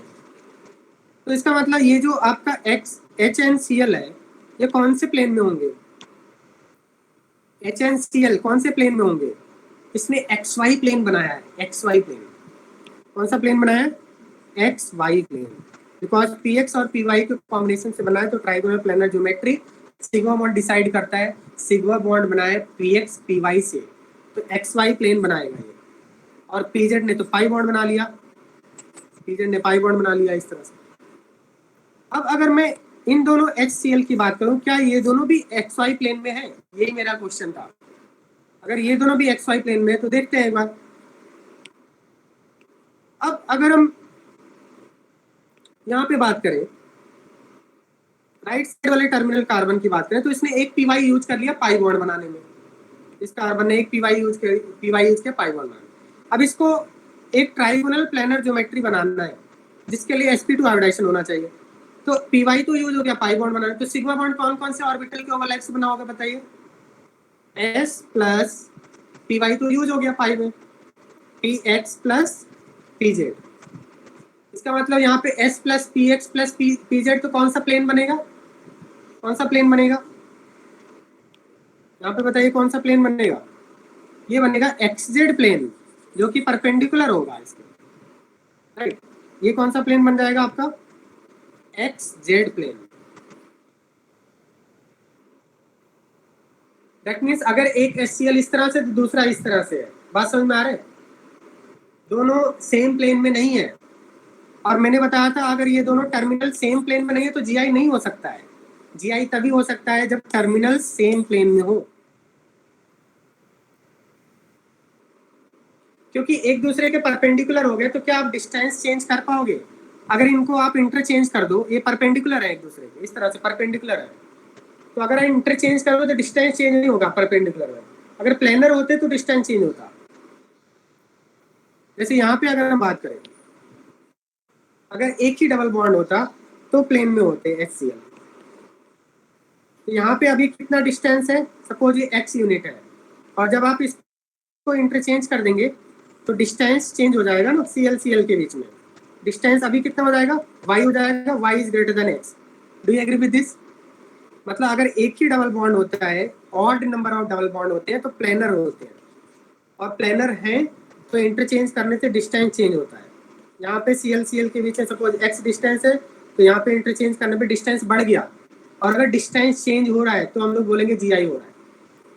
[SPEAKER 1] तो इसका मतलब ये जो आपका X H N C L है, ये कौन से प्लेन में होंगे? एच एन सी एल कौन से प्लेन में होंगे? इसने एक्स वाई प्लेन बनाया है, एक्स वाई प्लेन। कौन सा प्लेन बनाया है? X Y plane, because P X और पी वाई के कॉम्बिनेशन से बना है। तो trigonal planar geometry sigma bond decide करता है, सिग्मा बॉन्ड बनाए पी एक्स पी वाई से, तो एक्स वाई प्लेन बनाएगा ये। और पीजेड ने तो पाई बॉन्ड बना लिया, पीजेड ने पाई बॉन्ड बना लिया इस तरह से। अब अगर मैं इन दोनों HCl की बात करूं, क्या ये दोनों भी XY प्लेन में है? यही मेरा क्वेश्चन था। अगर ये दोनों भी XY प्लेन में है तो देखते हैं एक बार। अब अगर हम यहाँ पे बात करें, राइट साइड वाले टर्मिनल कार्बन की बात करें, तो इसने एक PY यूज कर लिया पाई बॉन्ड बनाने में। इस कार्बन ने एक PY यूज किया पाई बॉन्ड बनाने। अब इसको एक ट्राइगोनल प्लेनर ज्योमेट्री बनाना है, जिसके लिए sp2 हाइब्रिडाइजेशन होना चाहिए। तो py तो यूज हो गया पाई बॉन्ड बनाने, तो सिग्मा बॉन्ड कौन कौन से ऑर्बिटल के ओवरलैप से बना होगा बताइए? s प्लस py तो यूज हो गया पाई में, px प्लस pz। इसका मतलब यहाँ पे s plus px plus pz तो कौन सा प्लेन बनेगा? कौन सा प्लेन बनेगा यहाँ पे बताइए? कौन सा प्लेन बनेगा? ये बनेगा xz प्लेन, जो कि परपेंडिकुलर होगा इसके, राइट। ये कौन सा प्लेन बन जाएगा आपका? XZ plane. दैट मीन्स अगर एक HCl इस तरह से तो दूसरा इस तरह से है। बात समझ में आ रहा है? दोनों सेम प्लेन में नहीं है। और मैंने बताया था अगर ये दोनों टर्मिनल सेम प्लेन में नहीं है तो GI नहीं हो सकता है। GI तभी हो सकता है जब टर्मिनल सेम प्लेन में हो, क्योंकि एक दूसरे के परपेंडिकुलर हो गए तो क्या आप डिस्टेंस चेंज कर पाओगे? अगर इनको आप इंटरचेंज कर दो, ये परपेंडिकुलर है एक दूसरे के, इस तरह से परपेंडिकुलर है, तो अगर इंटरचेंज करो तो डिस्टेंस चेंज नहीं होगा परपेंडिकुलर में। अगर प्लेनर होते तो डिस्टेंस चेंज होता। जैसे यहाँ पे अगर हम बात करें, अगर एक ही डबल बॉन्ड होता तो प्लेन में होते HCl। तो यहाँ पे अभी कितना डिस्टेंस है? सपोज ये x यूनिट है, और जब आप इसको इंटरचेंज कर देंगे तो डिस्टेंस चेंज हो जाएगा ना, Cl के बीच में डिस्टेंस अभी कितना हो जाएगा? y हो जाएगा, y is greater than x। Do you agree with this? मतलब अगर एक ही डबल बॉन्ड होता है, odd number of double bond होते हैं तो प्लेनर होते हैं, और प्लेनर हैं तो इंटरचेंज करने से डिस्टेंस चेंज होता है। यहाँ पे Cl के बीच में सपोज x डिस्टेंस है, तो यहाँ पे इंटरचेंज करने पे डिस्टेंस बढ़ गया, और अगर डिस्टेंस चेंज हो रहा है तो हम लोग बोलेंगे GI हो रहा है।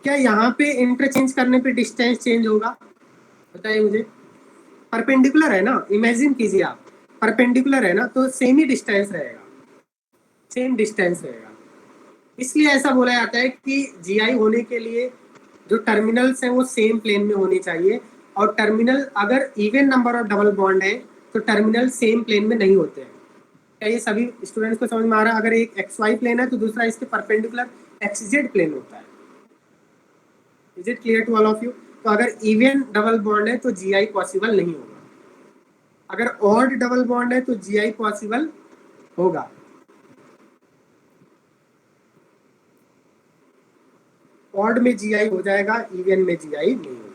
[SPEAKER 1] क्या यहाँ पे इंटरचेंज करने पे डिस्टेंस चेंज होगा? बताइए मुझे। परपेंडिकुलर है ना, इमेजिन कीजिए आप, परपेंडिकुलर है ना, तो सेम ही डिस्टेंस रहेगा, सेम डिस्टेंस रहेगा। इसलिए ऐसा बोला जाता है कि GI होने के लिए जो टर्मिनल्स हैं वो सेम प्लेन में होनी चाहिए, और टर्मिनल अगर even number of double bond है तो टर्मिनल सेम प्लेन में नहीं होते हैं। क्या ये सभी स्टूडेंट्स को समझ में आ रहा है? अगर एक XY प्लेन है तो दूसरा इसके परपेंडिकुलर XZ प्लेन होता है। Is it clear to all of you? तो अगर इवन डबल बॉन्ड है तो GI पॉसिबल नहीं होगा, अगर ऑड डबल बॉन्ड है तो GI पॉसिबल होगा। ऑड में GI हो जाएगा, इवन में GI नहीं होगा।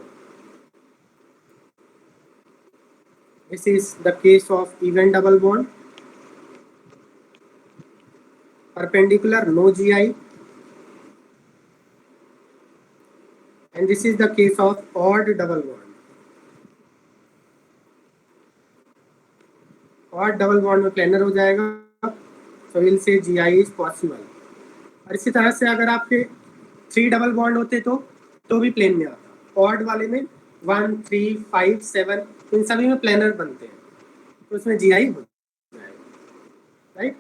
[SPEAKER 1] This is the case of even double bond, perpendicular no GI, and this is the case of odd double bond. odd double bond में प्लेनर हो जाएगा, so we'll say GI is possible। और इसी तरह से अगर आपके 3 डबल बॉन्ड होते तो भी प्लेन में आता, ऑड वाले में 1, 3, 5, 7 इन सभी में प्लेनर बनते हैं, तो उसमें जीआई हो जाएगा, राइट।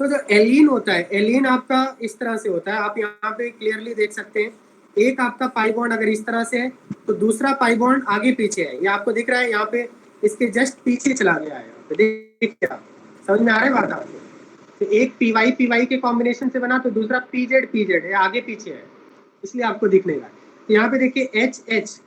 [SPEAKER 1] तो जो एलियन होता है, एलियन आपका इस तरह से होता है, आप यहाँ पे क्लियरली देख सकते हैं, एक आपका पाई बॉन्ड अगर इस तरह से है तो दूसरा पाई बॉन्ड आगे पीछे है, ये आपको दिख रहा है, यहाँ पे इसके जस्ट पीछे चला गया है, यहाँ पे देख क्या समझ में आ रहा है बात आपको। तो एक पी वाई के कॉम्बिनेशन से बना, तो दूसरा पी जेड है, आगे पीछे है, इसलिए आपको दिख नहीं रहा। तो यहाँ पे देखिए एच एच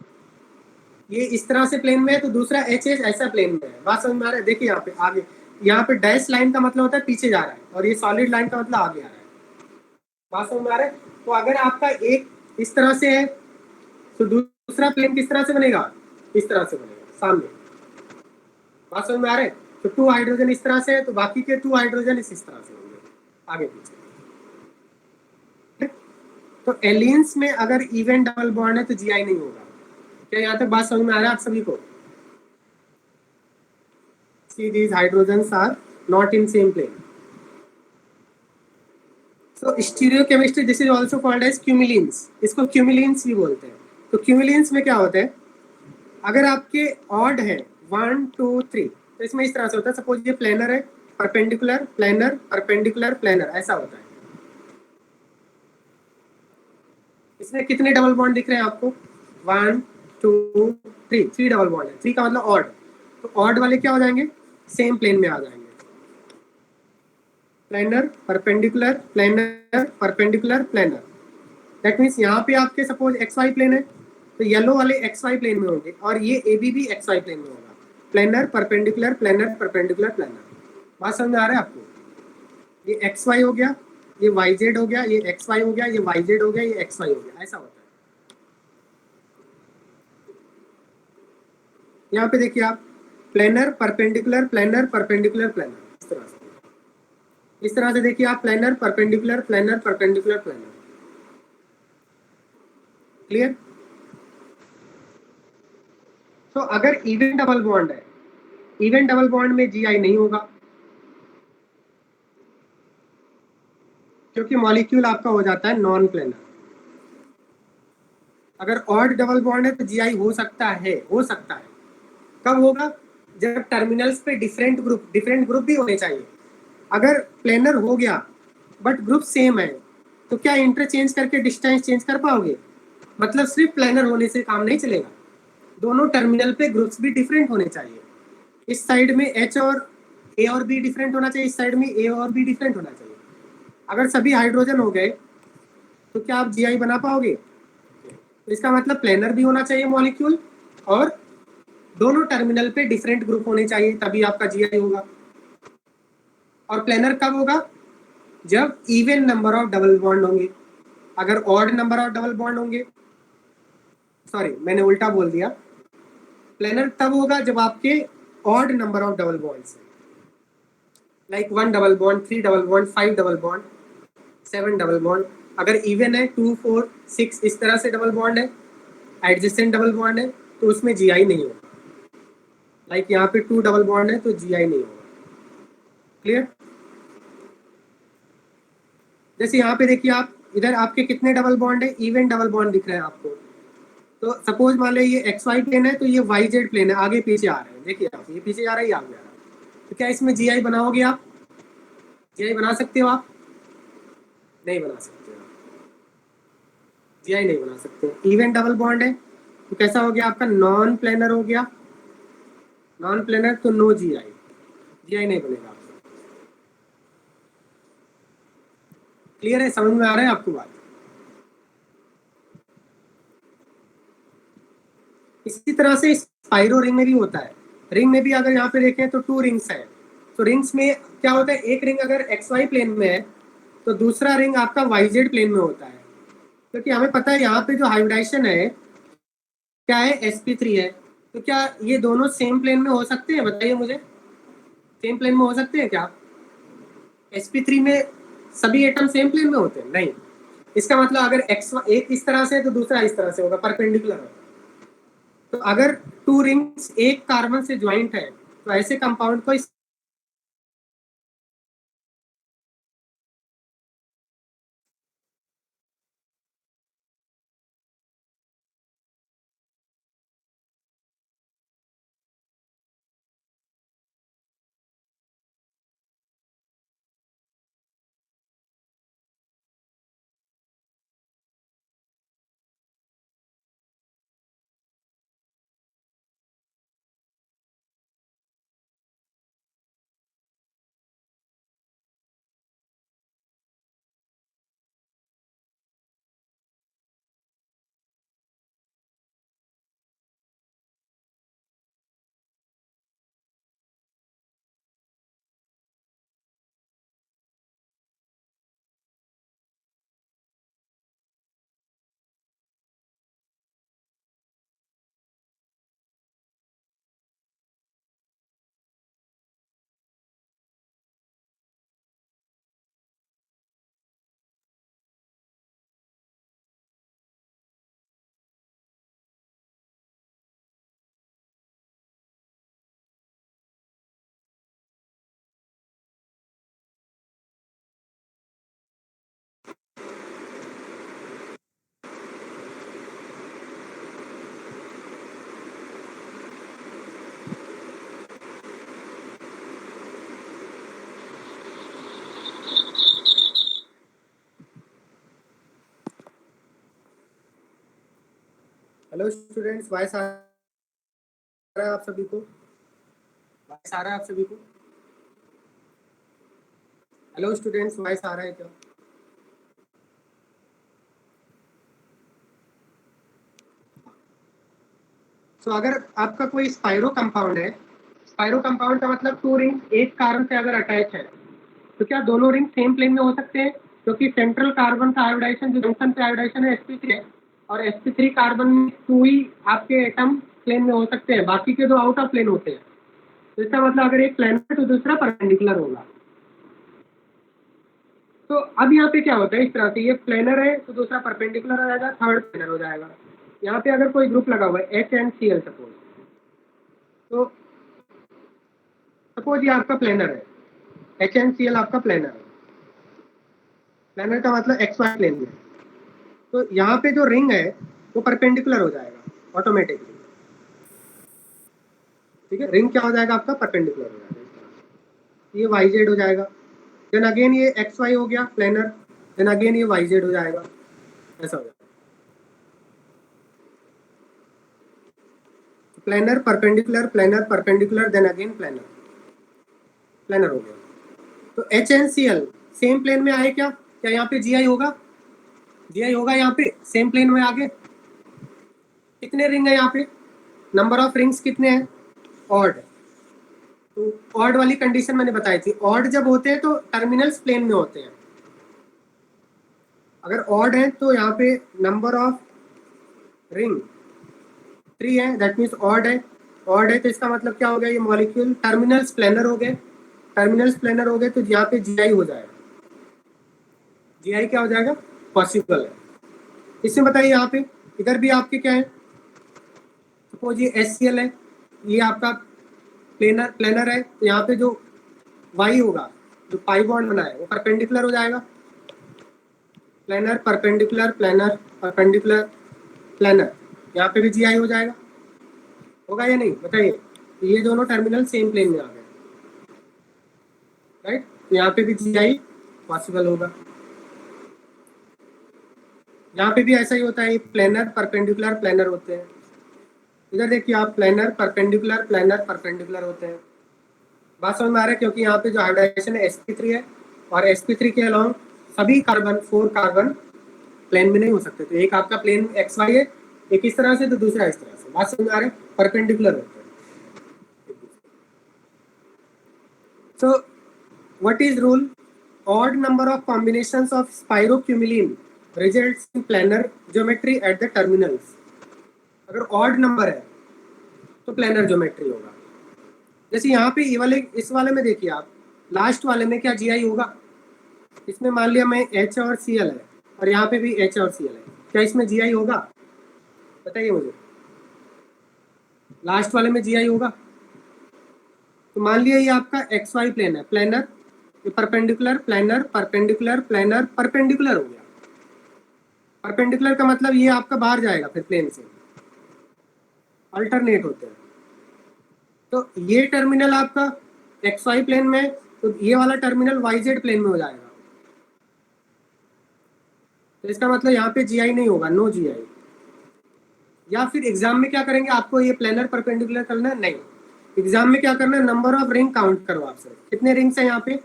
[SPEAKER 1] ये इस तरह से प्लेन में है, तो दूसरा एच एच ऐसा प्लेन में है, बात समझ में आ रहा है। देखिए यहाँ पे आगे, यहाँ पे डैश लाइन का मतलब होता है पीछे जा रहा है, और ये सॉलिड लाइन का मतलब आगे आ रहा है, बात समझ में आ रहा है। तो अगर आपका एक इस तरह से है तो दूसरा प्लेन किस तरह से बनेगा, इस तरह से बनेगा सामने, बात समझ में आ रहा है। तो 2 हाइड्रोजन इस तरह से है, तो बाकी के 2 हाइड्रोजन इस तरह से होंगे आगे पीछे। तो एलियंस में अगर इवन डबल बॉन्ड है तो जीआई नहीं होगा। क्या यहाँ तक बात समझ में आ रहा है आप सभी को? See, these hydrogens are not in same plane. So stereochemistry, this is also called as cumulines. इसको cumulines भी बोलते हैं। तो cumulines में क्या होता है, अगर आपके ऑड है 1, 2, 3, तो इसमें इस तरह से होता है, सपोज ये प्लेनर है, परपेंडिकुलर प्लेनर परपेंडिकुलर प्लेनर ऐसा होता है। इसमें कितने डबल बॉन्ड दिख रहे हैं आपको? 1, 2, 3, 3 डबल बॉन्ड है। 3 का मतलब ऑड, तो ऑड वाले क्या हो जाएंगे, सेम प्लेन में आ जाएंगे, planar perpendicular planar perpendicular planar. That means यहाँ पे आपके सपोज एक्स वाई प्लेन है, तो येलो वाले एक्स वाई प्लेन में होंगे, और ये ए बी भी एक्स वाई प्लेन में होगा, प्लेनर परपेंडिकुलर प्लेनर। बात समझ में आ रहा है आपको? ये एक्स वाई हो गया, ये वाई जेड हो गया, ये एक्स वाई हो गया, ये वाई जेड हो गया, ये एक्स वाई हो गया, ऐसा होता है। यहाँ पे देखिए आप, planar perpendicular planar perpendicular planar, इस तरह से देखिए आप, planar perpendicular planar perpendicular planar. Clear? तो अगर इवन डबल बॉन्ड है, इवन डबल बॉन्ड में जीआई नहीं होगा, क्योंकि मॉलिक्यूल आपका हो जाता है नॉन प्लेनर। अगर ऑड डबल बॉन्ड है तो जीआई हो सकता है, हो सकता है। कब होगा? जब टर्मिनल्स पे डिफरेंट ग्रुप भी होने चाहिए। अगर प्लेनर हो गया बट ग्रुप सेम है, तो क्या इंटरचेंज करके डिस्टेंस चेंज कर पाओगे? मतलब सिर्फ प्लेनर होने से काम नहीं चलेगा, दोनों टर्मिनल पे ग्रुप्स भी डिफरेंट होने चाहिए। इस साइड में एच और ए और बी डिफरेंट होना चाहिए, इस साइड में ए और बी डिफरेंट होना चाहिए। अगर सभी हाइड्रोजन हो गए तो क्या आप जीआई बना पाओगे? तो इसका मतलब प्लेनर भी होना चाहिए मॉलिक्यूल, और दोनों टर्मिनल पे डिफरेंट ग्रुप होने चाहिए, तभी आपका जीआई होगा। और प्लेनर कब होगा? जब even number of double bond होंगे। अगर odd number of double bond होंगे, सॉरी मैंने उल्टा बोल दिया, प्लेनर तब होगा जब आपके odd number of double bonds, like 1 double bond, 3 double bond, 5 double bond, 7 double bond. अगर इवन है 2, 4, 6 इस तरह से डबल बॉन्ड है, एडजेसेंट डबल बॉन्ड है, तो उसमें जीआई नहीं होगा। लाइक यहाँ पे 2 डबल बॉन्ड है तो जीआई नहीं होगा। क्लियर? जैसे यहाँ पे देखिए आप, इधर आपके कितने डबल बॉन्ड है, इवन डबल बॉन्ड दिख रहे हैं आपको। तो सपोज मान लो ये एक्स वाई प्लेन है, तो ये वाई जेड प्लेन है, आगे पीछे आ रहे हैं, देखिए आप, ये पीछे जा रहा है, ये आगे आ रहा है। तो क्या इसमें जीआई बनाओगे आप? जीआई बना सकते हो आप? नहीं बना सकते हो, जीआई नहीं बना सकते। इवन डबल बॉन्ड है तो कैसा हो गया आपका, नॉन प्लेनर हो गया, नॉन प्लेनर तो नो जीआई, जीआई नहीं बनेगा आपका। क्लियर है? समझ में आ रहा है आपको बात? इसी तरह से स्पाइरो रिंग में भी होता है। रिंग में भी अगर यहाँ पे देखें तो 2 रिंग्स है, तो रिंग्स में क्या होता है, एक रिंग अगर एक्स वाई प्लेन में है तो दूसरा रिंग आपका वाई जेड प्लेन में होता है, क्योंकि हमें पता है यहाँ पे जो हाइब्रिडाइजेशन है क्या है, sp3 है। तो क्या ये दोनों सेम प्लेन में हो सकते हैं? बताइए मुझे, सेम प्लेन में हो सकते हैं क्या? sp3 में सभी एटम सेम प्लेन में होते हैं? नहीं। इसका मतलब अगर एक्स एक इस तरह से है तो दूसरा इस तरह से होगा, परपेंडिकुलर है। तो अगर 2 रिंग्स एक कार्बन से ज्वाइंट है तो ऐसे कंपाउंड को हेलो स्टूडेंट्स, वॉइस आ रहा है आप सभी को? वॉइस आ रहा है आप सभी को? हेलो स्टूडेंट्स, वॉइस आ रहा है क्या? तो अगर आपका कोई स्पाइरो कंपाउंड है, स्पाइरो कंपाउंड का मतलब 2 रिंग्स एक कार्बन से अगर अटैच है, तो क्या दोनों रिंग सेम प्लेन में हो सकते हैं? क्योंकि सेंट्रल कार्बन का आयोडाइजेशन जो जंक्शन पे आयोडाइजेशन है sp3 है, और sp3 कार्बन में 2 ही आपके एटम प्लेन में हो सकते हैं, बाकी के 2 आउट ऑफ प्लेन होते हैं। तो इसका मतलब अगर एक प्लेन है तो दूसरा परपेंडिकुलर होगा। तो अब यहाँ पे क्या होता है, इस तरह से ये प्लेनर है तो दूसरा परपेंडिकुलर हो जाएगा, थर्ड प्लेनर हो जाएगा। यहाँ पे अगर कोई ग्रुप लगा हुआ है HNCl सपोज, तो सपोज ये आपका प्लेनर है, HNCl आपका प्लेनर है। प्लेनर का मतलब XY प्लेन में, तो यहाँ पे जो रिंग है वो परपेंडिकुलर हो जाएगा ऑटोमेटिकली। ठीक है, रिंग क्या हो जाएगा आपका, परपेंडिकुलर हो जाएगा। ये YZ हो जाएगा, देन अगेन ये XY हो गया प्लेनर, देन अगेन ये YZ हो जाएगा, ऐसा हो जाएगा। Planar perpendicular, planar perpendicular, then again planar, planar हो गया। तो HNCl सेम प्लेन में आए क्या? क्या यहाँ पे GI होगा? GI होगा यहाँ पे सेम प्लेन में आगे। कितने रिंग है यहाँ पे? नंबर ऑफ रिंग्स कितने हैं? ऑड। तो ऑड वाली कंडीशन मैंने बताई थी, ऑड जब होते हैं तो टर्मिनल्स प्लेन में होते हैं। अगर ऑड है तो यहाँ पे नंबर ऑफ रिंग 3 है, दैट मीन्स ऑड है। ऑड है तो इसका मतलब क्या हो गया, ये मॉलिक्यूल टर्मिनल्स प्लेनर हो गए। टर्मिनल्स प्लेनर हो गए तो यहाँ पे GI हो जाएगा। GI क्या हो जाएगा, पॉसिबल है। इसमें बताइए यहाँ पे इधर भी आपके क्या है, सपोज ये HCl है, ये आपका प्लेनर प्लेनर है, तो यहाँ पे जो Y होगा, जो पाई बॉन्ड बना है वो परपेंडिकुलर हो जाएगा। Planar perpendicular, planar perpendicular, planar, यहाँ पे भी GI हो जाएगा। होगा या नहीं बताइए? ये दोनों टर्मिनल सेम प्लेन में आ गए, राइट? तो यहाँ पे भी GI पॉसिबल होगा। यहाँ पे भी ऐसा ही होता है, प्लेनर परपेंडिकुलर प्लेनर होते हैं। इधर देखिए आप, प्लेनर परपेंडिकुलर होते हैं। बात समझ में आ रहा है? क्योंकि यहाँ पे जो हाइब्रिडाइजेशन है sp3 है, और sp3 के अलोंग सभी कार्बन 4 कार्बन प्लेन में नहीं हो सकते। तो एक आपका प्लेन XY है, एक इस तरह से तो दूसरा इस तरह से। बात समझ में आ रहा है? परपेंडिकुलर होते हैं। So what is rule? Odd number of combinations of spirocumulene results in planar geometry at the terminals. अगर ऑड नंबर है तो प्लेनर ज्योमेट्री होगा। जैसे यहाँ पे ये वाले, इस वाले में देखिए आप, लास्ट वाले में क्या GI होगा? इसमें मान लिया मैं H और Cl है, और यहाँ पे भी H और Cl है, क्या इसमें GI होगा? बताइए मुझे, लास्ट वाले में GI होगा? तो मान लिया ये आपका XY प्लेन है, प्लेनर, ये perpendicular, planar perpendicular, planar perpendicular हो गया। परपेंडिकुलर का मतलब ये आपका बाहर जाएगा फिर प्लेन से, अल्टरनेट होते हैं। तो ये टर्मिनल आपका XY प्लेन में, तो ये वाला टर्मिनल YZ प्लेन में हो जाएगा। तो इसका मतलब यहाँ पे GI नहीं होगा, नो GI। या फिर एग्जाम में क्या करेंगे, आपको ये प्लेनर परपेंडिकुलर करना है? नहीं, एग्जाम में क्या करना है, नंबर ऑफ रिंग काउंट करो आपसे। कितने रिंग्स है यहाँ पे?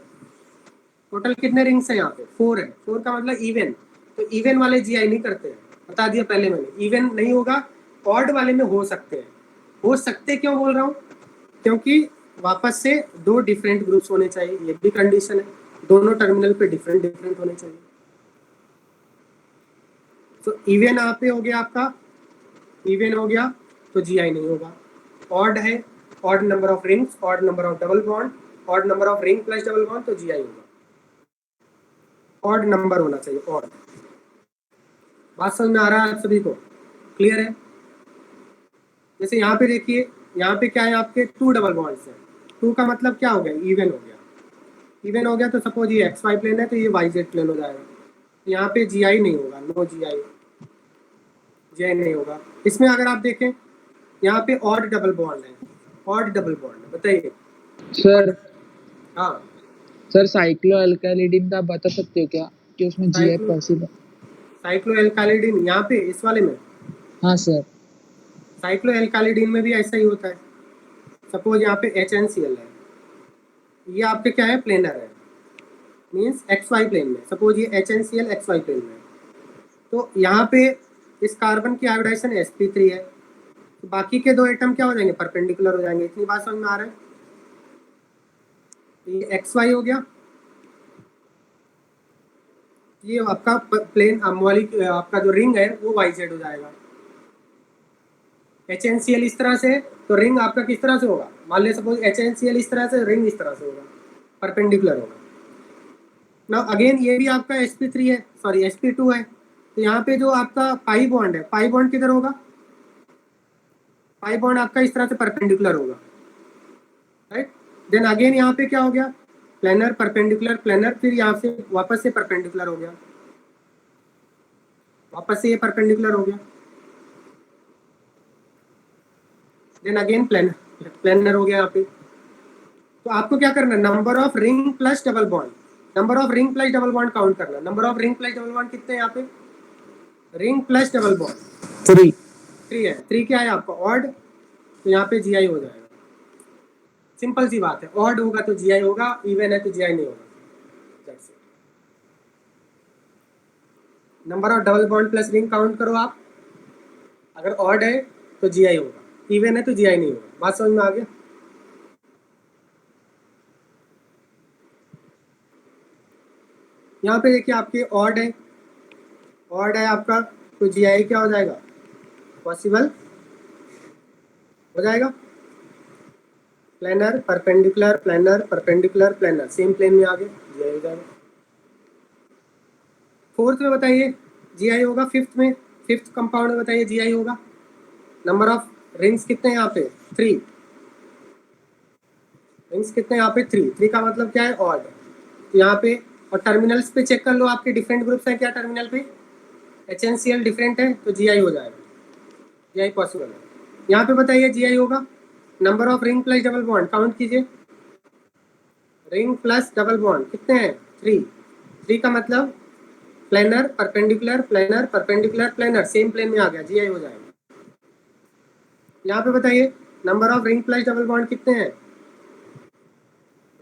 [SPEAKER 1] टोटल कितने रिंग्स है यहाँ पे? 4 है। 4 का मतलब इवन। तो इवन वाले GI नहीं करते हैं, बता दिया पहले मैंने, इवन नहीं होगा। ऑड वाले में हो सकते हैं। हो सकते क्यों बोल रहा हूँ? क्योंकि वापस से 2 डिफरेंट ग्रुप्स होने चाहिए, ये भी कंडीशन है। दोनों टर्मिनल पे डिफरेंट होने चाहिए। तो इवन यहाँ पे हो गया आपका, इवन हो गया तो GI नहीं होगा। ऑड है, odd number of rings, odd number of double bond, odd number of ring plus double bond, तो GI होगा। ऑड नंबर होना चाहिए, ऑड। बात समझ में आ रहा है आप सभी को? क्लियर है? जैसे यहाँ पे देखिए, यहाँ पे क्या है आपके 2 डबल बॉन्ड्स है। 2 का मतलब क्या हो गया, इवन हो गया। इवन हो गया तो सपोज ये XY प्लेन है तो ये YZ प्लेन हो जाएगा। यहाँ पे GI नहीं होगा, नो GI नहीं होगा। इसमें अगर आप देखें, यहाँ पे ऑड डबल बॉन्ड है, ऑड डबल बॉन्ड है, बताइए
[SPEAKER 4] सर।
[SPEAKER 1] हाँ
[SPEAKER 4] सर साइक्लो अल्काइलिडीन का बता सकते हो क्या कि उसमें GI पॉसिबल?
[SPEAKER 1] साइक्लो एल्काइलिडीन यहाँ पे इस वाले में,
[SPEAKER 4] हाँ सर।
[SPEAKER 1] साइक्लोएल्कालिडीन में भी ऐसा ही होता है। सपोज यहाँ पे HNCl है, ये आपके क्या है, प्लेनर है, मीन्स XY प्लेन में। सपोज ये HNCl XY प्लेन में, तो यहाँ पे इस कार्बन की आयोडाइजेशन sp3 है, तो बाकी के दो एटम क्या हो जाएंगे, परपेंडिकुलर हो जाएंगे। इतनी बात समझ में आ रहा है? ये XY हो गया, ये आपका प्लेन वाली आपका जो रिंग है वो YZ हो जाएगा। HNCl इस तरह से, तो रिंग आपका किस तरह से होगा, मान लिया सपोज HNCl इस तरह से, रिंग इस तरह से होगा, परपेंडिकुलर होगा। ना अगेन ये भी आपका sp3 है, सॉरी sp2 है, तो यहाँ पे जो आपका पाई बॉन्ड है, पाई बॉन्ड किधर होगा, पाई बॉन्ड आपका इस तरह से परपेंडिकुलर होगा, राइट। देन अगेन यहाँ पे क्या हो गया, प्लेनर परपेंडिकुलर प्लेनर, फिर यहाँ से वापस से परपेंडिकुलर हो गया, वापस से ये परपेंडिकुलर हो गया, देन अगेन प्लेनर प्लेनर हो गया यहाँ पे। तो आपको क्या करना है, number of ring plus double bond, number of ring plus double bond count करना। Number of ring plus double bond कितने हैं यहाँ पे, रिंग प्लस डबल बॉन्ड 3 है। 3 क्या है आपका, ऑड, तो यहाँ पे GI हो जाएगा। सिंपल सी बात है, ऑड होगा तो GI होगा, इवन है तो GI नहीं होगा। Number of double bond plus ring count करो आप, अगर ऑड है तो GI होगा, इवन है तो GI नहीं होगा। बात समझ में आ गया? यहाँ पे देखिए आपके ऑड है, ऑड है आपका, तो GI क्या हो जाएगा, पॉसिबल हो जाएगा। Planar perpendicular planar perpendicular planar, same plane में आ गए, GI हो जाएगा। फोर्थ में बताइए GI होगा, फिफ्थ में, फिफ्थ कंपाउंड में बताइए GI होगा। नंबर ऑफ रिंग्स कितने हैं यहाँ पे, 3 रिंग्स कितने हैं यहाँ पे, 3 का मतलब क्या है, ऑड। तो यहाँ पे और टर्मिनल्स पे चेक कर लो, आपके डिफरेंट ग्रुप्स हैं क्या टर्मिनल पे, HNCl डिफरेंट है तो GI हो जाएगा, GI पॉसिबल है। यहाँ पे बताइए GI होगा। Number of ring plus double bond count कीजिए, रिंग प्लस डबल बॉन्ड कितने हैं, 3 का मतलब planar perpendicular planar perpendicular planar, same plane में आ गया, GI हो जाएगा। यहाँ पे बताइए number of ring plus double bond कितने हैं,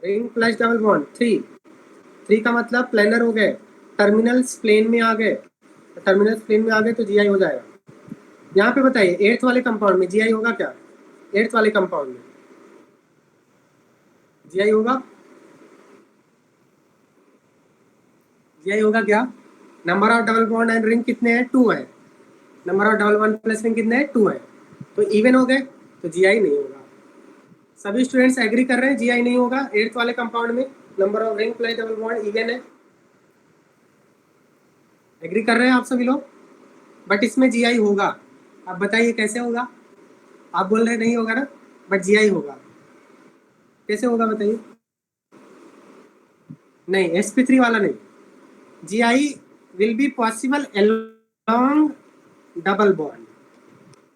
[SPEAKER 1] रिंग प्लस डबल बॉन्ड 3 का मतलब प्लेनर हो गए, टर्मिनल्स प्लेन में आ गए, टर्मिनल्स प्लेन में आ गए तो GI हो जाएगा। यहाँ पे बताइए एट्थ वाले कंपाउंड में GI होगा क्या, एट्थ वाले कंपाउंड में GI होगा, GI होगा क्या। Number of double bond and ring कितने हैं, 2 है, number of double bond plus ring कितने हैं, 2 है, तो इवन हो गए तो GI नहीं होगा। सभी स्टूडेंट्स एग्री कर रहे हैं GI नहीं होगा एट्थ वाले कंपाउंड में, number of ring plus double bond even है, एग्री कर रहे हैं आप सभी लोग। बट इसमें GI होगा, आप बताइए कैसे होगा, आप बोल रहे नहीं होगा ना, बट GI होगा, कैसे होगा बताइए। नहीं sp3 वाला नहीं, GI will be possible along double bond,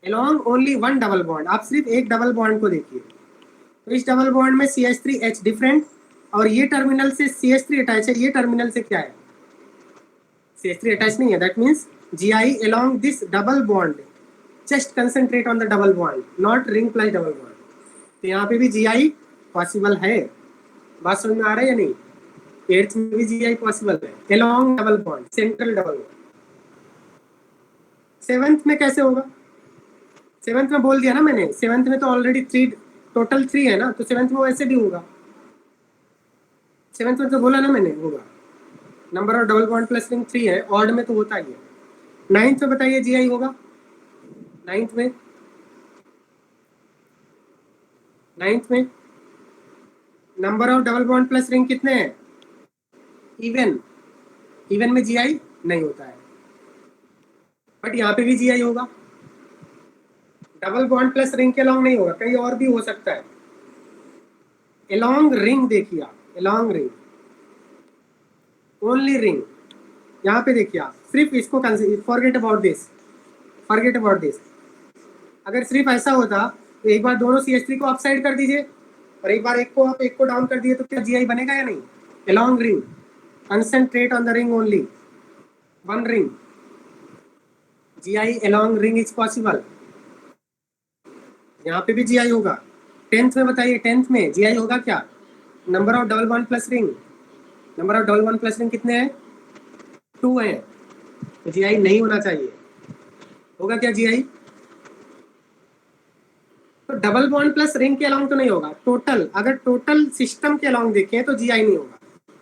[SPEAKER 1] along only one double bond. आप सिर्फ एक डबल बॉन्ड को देखिए, तो इस डबल बॉन्ड में CH3H डिफरेंट, और ये टर्मिनल से CH3 अटैच है, ये टर्मिनल से क्या है, CH3 अटैच नहीं है, that means GI along this double bond, just concentrate on the double bond, not ring plus double bond. तो यहाँ पे भी GI पॉसिबल है, बात समझ में आ रहा है या नहीं। एट्थ में भी GI पॉसिबल है, along double bond, central double bond. Seventh में कैसे होगा, सेवेंथ में बोल दिया ना मैंने, सेवेंथ में तो ऑलरेडी 3 टोटल 3 है ना, तो सेवेंथ में वैसे भी होगा, सेवेंथ में तो बोला ना मैंने होगा। Number of double bond plus ring 3 है, ऑड में तो होता ही है। नाइन्थ में बताइए GI होगा, नाइन्थ में number of double bond plus ring कितने हैं, इवन में GI नहीं होता है, बट यहाँ पे भी GI होगा। डबल बॉन्ड प्लस रिंग के अलॉन्ग नहीं होगा, कहीं और भी हो सकता है। अलॉन्ग रिंग देखिए आप, अलॉन्ग रिंग, ओनली रिंग, यहाँ पे देखिए आप, सिर्फ इसको forget about this, forget about this. अगर सिर्फ ऐसा होता तो एक बार दोनों CH3 को अपसाइड कर दीजिए और एक बार एक को डाउन कर दिए, तो क्या GI बनेगा या नहीं। Along ring, concentrate on the ring only, one ring, GI along ring is possible, यहाँ पे भी GI होगा। 10th में बताइए, 10th में GI होगा क्या? Number of double bond plus ring, number of double bond plus ring कितने हैं? 2 है, तो GI नहीं होना चाहिए। होगा क्या GI? तो डबल बॉन्ड प्लस रिंग के अलाउंग तो नहीं होगा। टोटल, अगर टोटल सिस्टम के अलाउंग देखें तो GI नहीं होगा।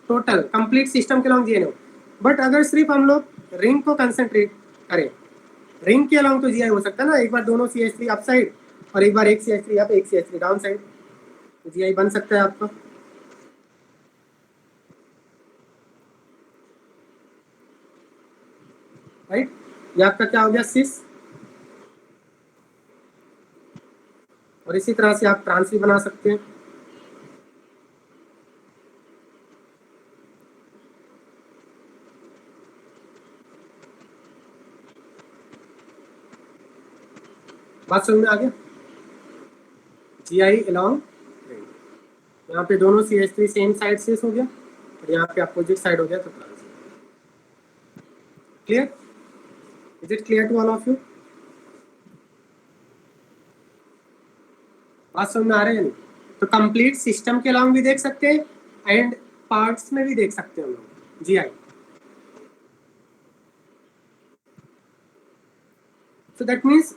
[SPEAKER 1] टोटल कंप्लीट सिस्टम के अलाउंग GI नहीं होगा। बट अगर सिर्फ हम लोग रिंग को कंसंट्रेट करें, रिंग के अलाउंग तो GI हो सकता है ना। एक बार दोनों CH3 अप साइड और एक बार एक CH3 अप, एक CH3 डाउन साइड, तो GI बन सकता है आपका। राइट, ये आपका क्या हो गया? सिस। और इसी तरह से आप ट्रांस भी बना सकते हैं। बात समझ में आ गया? GI अलोंग, यहाँ पे दोनों CH3 सेम साइड से हो गया और यहाँ पे अपोजिट साइड हो गया, तो trans. Clear? Is it clear to all of you? बात समझ में आ रही है? नहीं तो कंप्लीट सिस्टम के अलाउंग भी देख सकते हैं एंड पार्ट्स में भी देख सकते हैं हम लोग GI। सो दैट मीन्स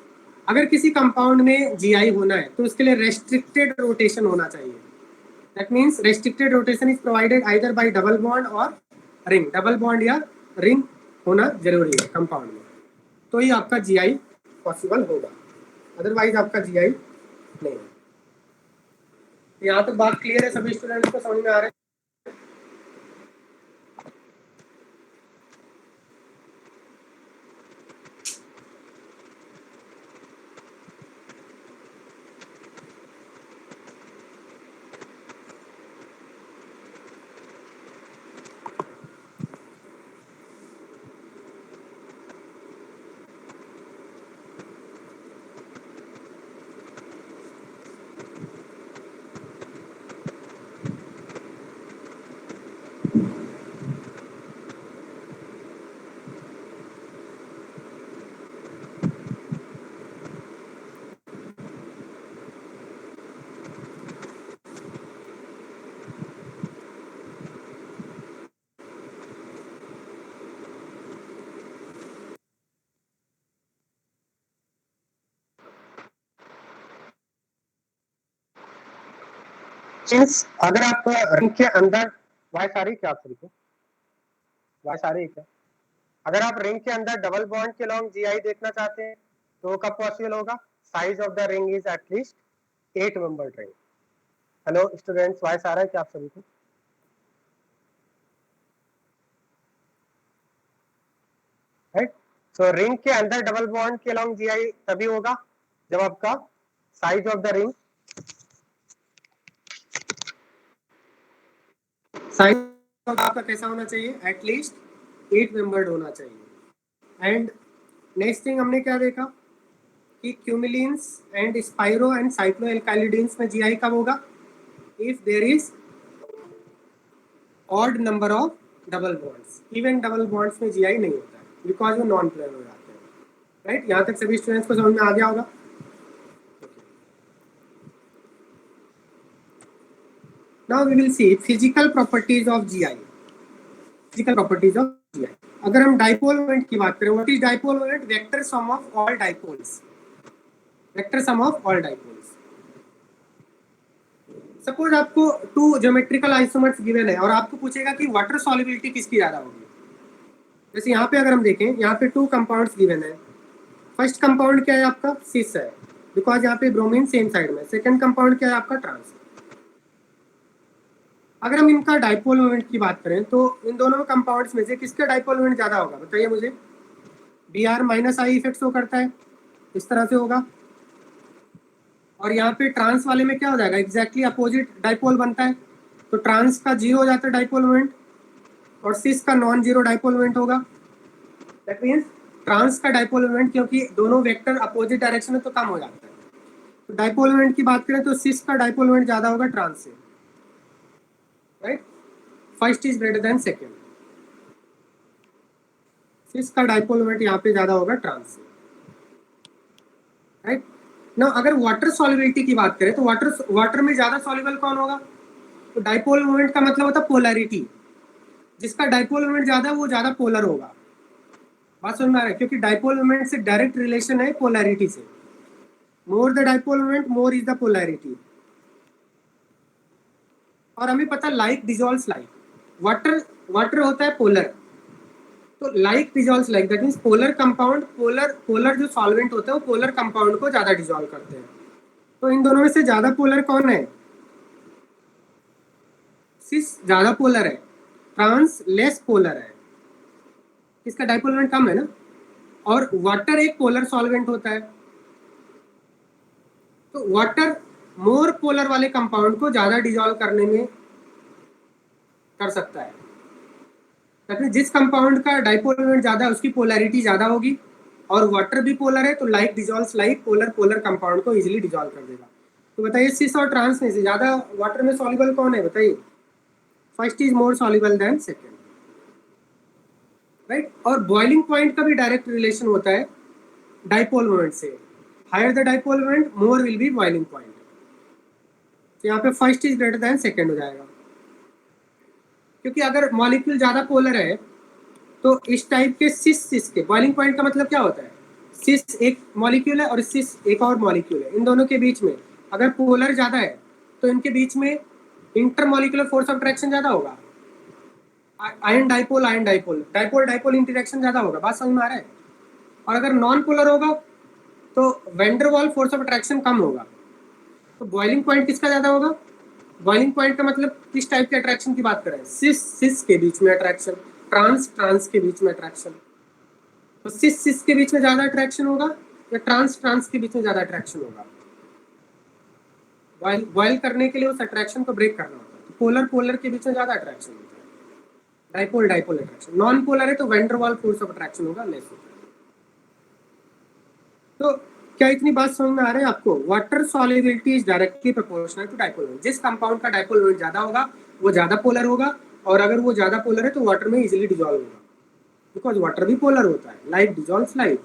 [SPEAKER 1] अगर किसी कंपाउंड में GI होना है तो उसके लिए रेस्ट्रिक्टेड रोटेशन होना चाहिए। That means restricted rotation is provided either bye double bond और रिंग। डबल बॉन्ड या रिंग होना जरूरी है कंपाउंड में, तो ही आपका GI पॉसिबल होगा, अदरवाइज आपका GI नहीं। यहाँ तक बात क्लियर है? सभी स्टूडेंट्स को समझ में आ रहा है? अगर आप रिंग के अंदर, वॉइस आ रही क्या आप सभी को? वॉइस आ रही है क्या? अगर आप रिंग के अंदर डबल बॉन्ड के लॉन्ग GI देखना चाहते हैं तो कब पॉसिबल होगा? Size of the ring is at least 8 membered ring. Hello students, voice आ रहा है क्या आप सभी को? राइट, सो रिंग के अंदर डबल बॉन्ड के लॉन्ग GI तभी होगा जब आपका size of the ring, size आपका कैसा होना चाहिए? एटलीस्ट 8 मेंबर्ड होना चाहिए। एंड नेक्स्ट थिंग हमने क्या देखा कि cumulenes and spiro and cycloalkylidenes में GI कब होगा? If there is odd number of double bonds. Even double bonds में GI नहीं होता है बिकॉज वो नॉन प्लेनर हो जाते हैं। राइट, यहाँ तक सभी स्टूडेंट्स को समझ में आ गया होगा? Now we will see physical properties of GI. Physical properties of GI. अगर हम डाइपोल मोमेंट की बात करें, what is dipole moment? Vector sum of all dipoles. Vector sum of all dipoles. Suppose आपको 2 ज्योमेट्रिकल आइसोमर्स गिवन है और आपको पूछेगा कि वाटर सॉल्युबिलिटी किसकी ज़्यादा होगी। जैसे यहाँ पे अगर हम देखें, यहाँ पे 2 कंपाउंड्स गिवन है। फर्स्ट कंपाउंड क्या है आपका? सिस है, बिकॉज यहाँ पे ब्रोमीन सेम साइड में। सेकंड कंपाउंड क्या है आपका? ट्रांस। अगर हम इनका डाइपोल मोमेंट की बात करें तो इन दोनों कंपाउंड्स में से किसका डाइपोल मोमेंट ज़्यादा होगा? बताइए मुझे। Br minus I effect show करता है, इस तरह से होगा। और यहाँ पे ट्रांस वाले में क्या हो जाएगा? एग्जैक्टली अपोजिट डाइपोल बनता है, तो ट्रांस का 0 हो जाता है डाइपोल मोमेंट और सिस का नॉन जीरो डाइपोल मोमेंट होगा। दैट मीन्स ट्रांस का डाइपोल मोमेंट, क्योंकि दोनों वेक्टर अपोजिट डायरेक्शन में, तो कम हो जाता है। तो डाइपोल मोमेंट की बात करें तो सिस का डाइपोल मोमेंट ज़्यादा होगा ट्रांस से। Right, first is greater than second. Cis का डाइपोल मोमेंट यहाँ पे ज़्यादा होगा ट्रांस से। राइट, ना अगर वाटर सॉल्युबिलिटी की बात करें तो वाटर में ज्यादा सॉल्युबल कौन होगा? तो डाइपोल मोमेंट का मतलब होता है पोलैरिटी, जिसका डाइपोल मोमेंट ज्यादा है वो ज्यादा पोलर होगा। बात समझ में आ रहा है? क्योंकि डाइपोल मोमेंट से डायरेक्ट रिलेशन है पोलैरिटी से। More the dipole moment more is the polarity. और हमें पता लाइक डिजॉल्व्स लाइक, वाटर होता है पोलर, तो like dissolves like, that means polar compound, polar जो सॉल्वेंट होता है वो पोलर कंपाउंड को ज्यादा डिजॉल्व करते हैं। तो इन दोनों में से ज्यादा पोलर कौन है? सिस ज्यादा पोलर है, ट्रांस लेस पोलर है, इसका डाइपोल मोमेंट कम है ना। और वाटर एक पोलर सॉल्वेंट होता है, तो वाटर मोर पोलर वाले कंपाउंड को ज्यादा डिजॉल्व करने में कर सकता है। ताकि जिस कंपाउंड का डाइपोल मोमेंट ज्यादा है उसकी पोलैरिटी ज्यादा होगी, और वाटर भी पोलर है तो like dissolves like, polar compound को इजीली डिजॉल्व कर देगा। तो बताइए सिस और ट्रांस में से ज्यादा वाटर में सॉल्युबल कौन है? बताइए। First is more soluble than second, right. और बॉइलिंग पॉइंट का भी डायरेक्ट रिलेशन होता है डाइपोल मोमेंट से। Higher the dipole moment more will be boiling point. तो यहाँ पे first is greater than second हो जाएगा, क्योंकि अगर मॉलिक्यूल ज्यादा पोलर है तो इस टाइप के सिस के बॉइलिंग पॉइंट का मतलब क्या होता है? सिस एक मॉलिक्यूल है और सिस एक और मॉलिक्यूल है, इन दोनों के बीच में अगर पोलर ज्यादा है तो इनके बीच में इंटरमॉलिक्यूलर फोर्स ऑफ अट्रैक्शन ज्यादा होगा। Ion dipole dipole dipole interaction ज्यादा होगा। बात समझ में आ रहा है? और अगर नॉन पोलर होगा तो वेंडरवाल फोर्स ऑफ अट्रैक्शन कम होगा। तो बॉइलिंग पॉइंट किसका ज्यादा होगा? बॉइलिंग पॉइंट का मतलब किस टाइप के अट्रैक्शन की बात कर रहे हैं? सिस के बीच में अट्रैक्शन, ट्रांस के बीच में अट्रैक्शन। तो सिस के बीच में ज्यादा अट्रैक्शन होगा या ट्रांस के बीच में ज्यादा अट्रैक्शन होगा? बॉइल करने के लिए उस अट्रैक्शन को ब्रेक करना होता है, तो पोलर के बीच में ज्यादा अट्रैक्शन होता है, डाइपोल अट्रैक्शन। नॉन पोलर है तो वेंडरवाल फोर्स ऑफ अट्रैक्शन होगा, लेस होगा। तो क्या इतनी बात समझ में आ रहा है आपको? Water solubility is directly proportional to dipole moment. जिस कंपाउंड का डाइपोल मोमेंट ज्यादा होगा वो ज्यादा पोलर होगा, और अगर वो ज्यादा पोलर है तो वाटर में इजीली डिजॉल्व होगा, बिकॉज वाटर भी पोलर होता है, like dissolves like.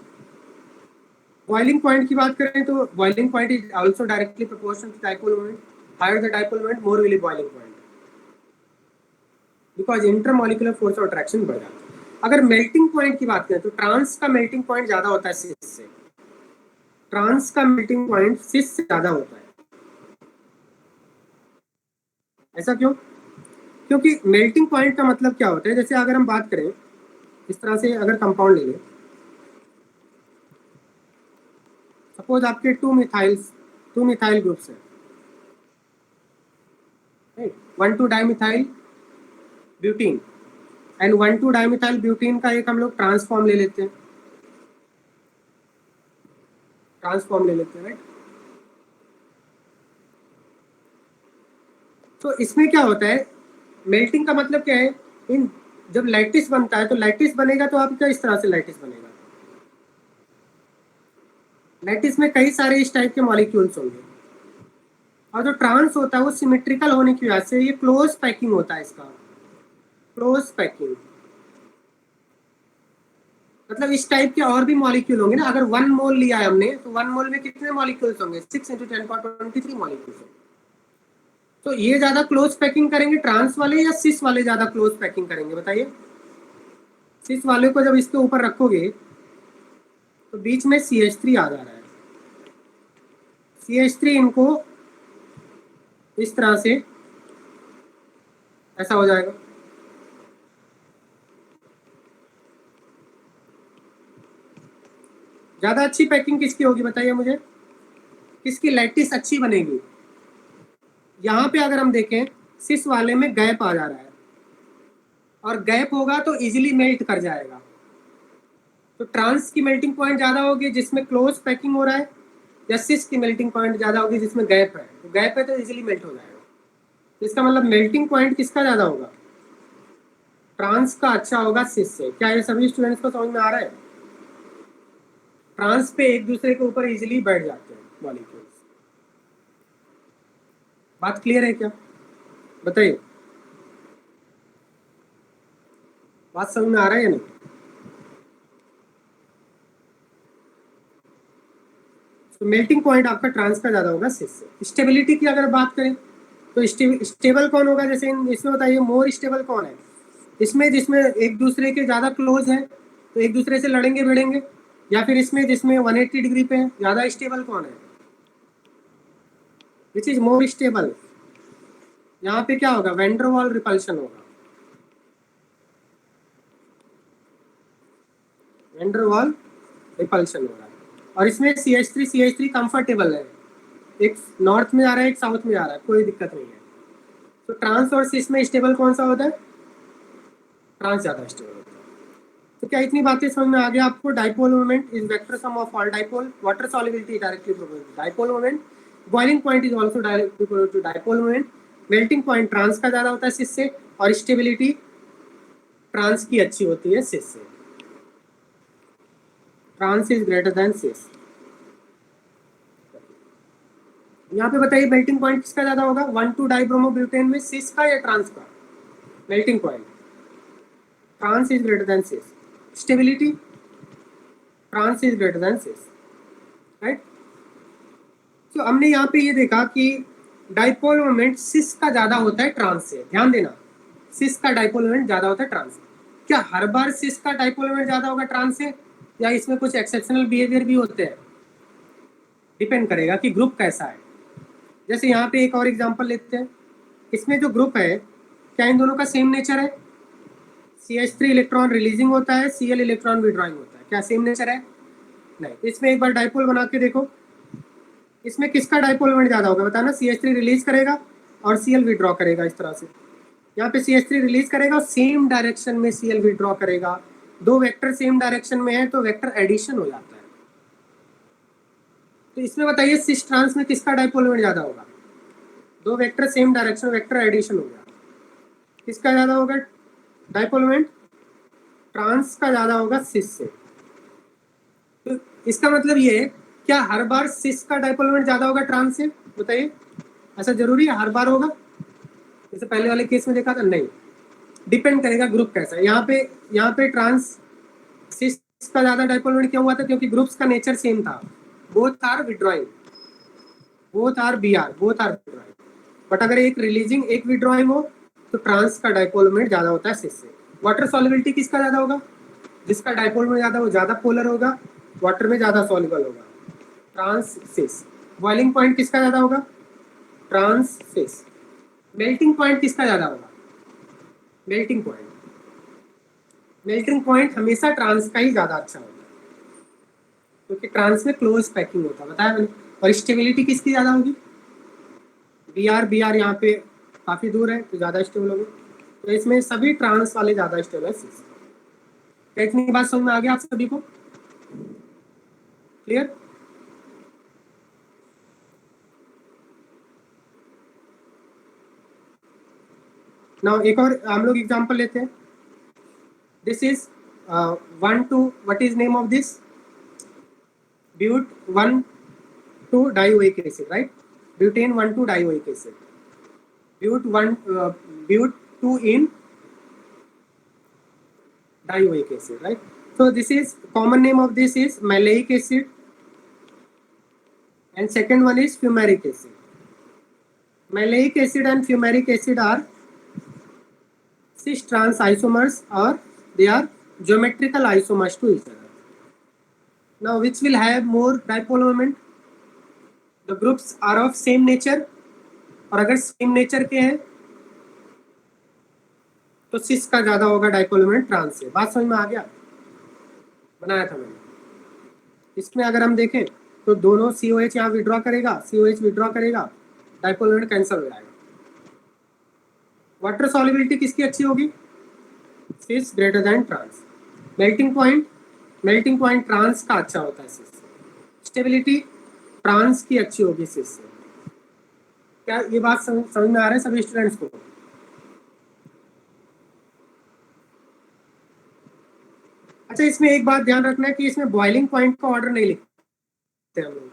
[SPEAKER 1] Boiling point की बात करें तो boiling point is also directly proportional to dipole moment. Higher the dipole moment more will be boiling point, because intermolecular force of attraction बढ़ जाता है। अगर मेल्टिंग पॉइंट की बात करें तो ट्रांस का मेल्टिंग पॉइंट ज्यादा होता है सिस से, ट्रांस का मेल्टिंग पॉइंट सिस से ज्यादा होता है। ऐसा क्यों? क्योंकि मेल्टिंग पॉइंट का मतलब क्या होता है? जैसे अगर हम बात करें इस तरह से, अगर कंपाउंड ले लें, सपोज आपके टू मिथाइल ग्रुप्स हैं, right, 1,2 dimethyl butene and 1,2 dimethyl butene का एक हम लोग ट्रांसफॉर्म ले लेते हैं, राइट। तो इसमें क्या होता है? मेल्टिंग का मतलब क्या है? इन जब लैटिस बनता है तो लैटिस बनेगा तो आपका इस तरह से लैटिस बनेगा। लैटिस में कई सारे इस टाइप के मॉलिक्यूल्स होंगे, और जो ट्रांस होता है वो सिमेट्रिकल होने की वजह से ये क्लोज पैकिंग होता है। इसका क्लोज पैकिंग मतलब इस टाइप के और भी मॉलिक्यूल होंगे ना। अगर 1 मोल लिया है हमने तो 1 मोल में कितने मॉलिक्यूल्स होंगे? 6 × 10⁻23 मॉलिक्यूल्स होंगे। तो ये ज्यादा क्लोज पैकिंग करेंगे ट्रांस वाले या सिस वाले ज्यादा क्लोज पैकिंग करेंगे? बताइए। सिस वाले को जब इसके ऊपर रखोगे तो बीच में CH3 आ जा रहा है, CH3 इनको इस तरह से ऐसा हो जाएगा। ज्यादा अच्छी पैकिंग किसकी होगी बताइए मुझे? किसकी लैटिस अच्छी बनेगी? यहाँ पे अगर हम देखें सिस वाले में गैप आ जा रहा है, और गैप होगा तो इजीली मेल्ट कर जाएगा। तो ट्रांस की मेल्टिंग पॉइंट ज्यादा होगी जिसमें क्लोज पैकिंग हो रहा है, या सिस की मेल्टिंग पॉइंट ज्यादा होगी जिसमें गैप है? तो गैप है तो इजीली मेल्ट हो जाएगा। तो इसका मतलब मेल्टिंग पॉइंट किसका ज्यादा होगा? ट्रांस का अच्छा होगा सिस से। क्या ये सभी स्टूडेंट्स को समझ में आ रहा है? ट्रांस पे एक दूसरे के ऊपर इजीली बैठ जाते हैं मॉलिक्यूल्स। बात क्लियर है क्या? बताइए, बात समझ में आ रहा है या नहीं? तो मेल्टिंग पॉइंट आपका ट्रांस का ज़्यादा होगा सिस से। स्टेबिलिटी की अगर बात करें तो स्टेबल कौन होगा, जैसे इसमें बताइए मोर स्टेबल कौन है, इसमें जिसमें एक दूसरे के ज़्यादा क्लोज है तो एक दूसरे से लड़ेंगे भिड़ेंगे, या फिर इसमें जिसमें 180 डिग्री पे है, ज़्यादा स्टेबल कौन है, विच इज मोर स्टेबल। यहाँ पे क्या होगा, वैन डर वाल रिपल्शन होगा, वैन डर वाल रिपल्शन हो रहा है। और इसमें CH3 कंफर्टेबल है, एक नॉर्थ में आ रहा है एक साउथ में आ रहा है, कोई दिक्कत नहीं है। तो ट्रांस और सिस में स्टेबल कौन सा होता है, ट्रांस ज़्यादा स्टेबल होता है। तो क्या इतनी बातें समझ में आ गया आपको। Dipole moment is vector sum of all dipole, water solubility directly proportional to dipole moment, boiling point is also directly proportional to dipole moment, melting point trans का ज़्यादा होता है सिस से, और स्टेबिलिटी ट्रांस की अच्छी होती है सिस से, ट्रांस इज ग्रेटर देन सिस। यहाँ पे बताइए मेल्टिंग पॉइंट किसका ज़्यादा होगा, 1,2 डाइब्रोमोब्यूटेन में सिस का या ट्रांस का, melting point trans is greater than cis, stability trans is greater than cis, right. तो हमने यहाँ पे ये देखा कि डाइपोल मोमेंट सिस का ज़्यादा होता है ट्रांस से, ध्यान देना, सिस का डाइपोल मोमेंट ज़्यादा होता है ट्रांस से। क्या हर बार सिस का डाइपोल मोमेंट ज़्यादा होगा ट्रांस से, या इसमें कुछ एक्सेप्शनल बिहेवियर भी होते हैं, डिपेंड करेगा कि ग्रुप कैसा है। जैसे यहाँ पे एक और एग्जांपल लेते हैं, इसमें जो ग्रुप है क्या इन दोनों का सेम नेचर है, CH3 इलेक्ट्रॉन रिलीजिंग होता है, Cl इलेक्ट्रॉन विड्रॉइंग होता है, क्या सेम नेचर है, नहीं। इसमें एक बार डाइपोल बना के देखो, इसमें किसका डाइपोल मोमेंट ज़्यादा होगा बताना, CH3 रिलीज करेगा और Cl विड्रॉ करेगा, इस तरह से यहाँ पे CH3 रिलीज करेगा और सेम डायरेक्शन में Cl विड्रॉ करेगा, दो वेक्टर सेम डायरेक्शन में है तो वेक्टर एडिशन हो जाता है। तो इसमें बताइए सिस ट्रांस में किसका डाइपोल मोमेंट ज़्यादा होगा, दो vector same direction, vector addition हो गया, किसका ज़्यादा होगा डाइपोल मोमेंट, ट्रांस का ज़्यादा होगा सिस से। तो इसका मतलब ये है, क्या हर बार सिस का डाइपोल मोमेंट ज़्यादा होगा ट्रांस से, बताइए ऐसा जरूरी है हर बार होगा, जैसे पहले वाले केस में देखा था, नहीं, डिपेंड करेगा ग्रुप कैसा है। यहाँ पे ट्रांस सिस का ज़्यादा डाइपोल मोमेंट क्यों हुआ था, क्योंकि ग्रुप्स का नेचर सेम था, both are withdrawing, both are Br, both are withdrawing. But अगर एक रिलीजिंग एक विड्रॉइंग हो तो ट्रांस का डाइपोल मोमेंट ज़्यादा होता है सिस से। वाटर सॉल्युबिलिटी किसका ज़्यादा होगा, जिसका डाइपोल मोमेंट ज़्यादा, वो ज़्यादा पोलर होगा, वाटर में ज़्यादा सॉल्युबल होगा, ट्रांस सिस। बॉइलिंग पॉइंट किसका ज़्यादा होगा, ट्रांस सिस। मेल्टिंग पॉइंट किसका ज़्यादा होगा, मेल्टिंग पॉइंट, मेल्टिंग पॉइंट हमेशा ट्रांस का ही ज़्यादा अच्छा होता है, क्योंकि ट्रांस में क्लोज पैकिंग होता है, बताया मैंने। और स्टेबिलिटी किसकी ज़्यादा होगी, Br यहाँ पे काफ़ी दूर है तो ज़्यादा स्टेबल होगी, तो इसमें सभी ट्रांस वाले ज़्यादा स्टेबल है सिस। क्या इतनी बात समझ में आ गया आप सभी को, क्लियर। नाउ एक और हम लोग एग्जांपल लेते हैं, this is 1,2, what is name of this, but 1,2 dioic acid, right, butane 1,2 dioic acid, but 2 in dioic acid, right. So this is common name of this is maleic acid, and second one is fumaric acid. Maleic acid and fumaric acid are cis trans isomers, or they are geometrical isomers to each other. Now which will have more dipole moment, the groups are of same nature, और अगर same nature के हैं तो सिस का ज्यादा होगा dipole moment trans से। बात समझ में आ गया, बनाया था मैंने। इसमें अगर हम देखें तो दोनों COH यहाँ विड्रॉ करेगा, COH विड्रॉ करेगा, डाइपोल मोमेंट कैंसिल हो जाएगा। वाटर सॉल्युबिलिटी किसकी अच्छी होगी, cis greater than trans. Melting point trans का अच्छा होता है सिस से। स्टेबिलिटी ट्रांस की अच्छी होगी सिस से। क्या ये बात समझ में आ रहा है सभी स्टूडेंट्स को। अच्छा, इसमें एक बात ध्यान रखना है कि इसमें बॉइलिंग पॉइंट का ऑर्डर नहीं लिखते हम लोग,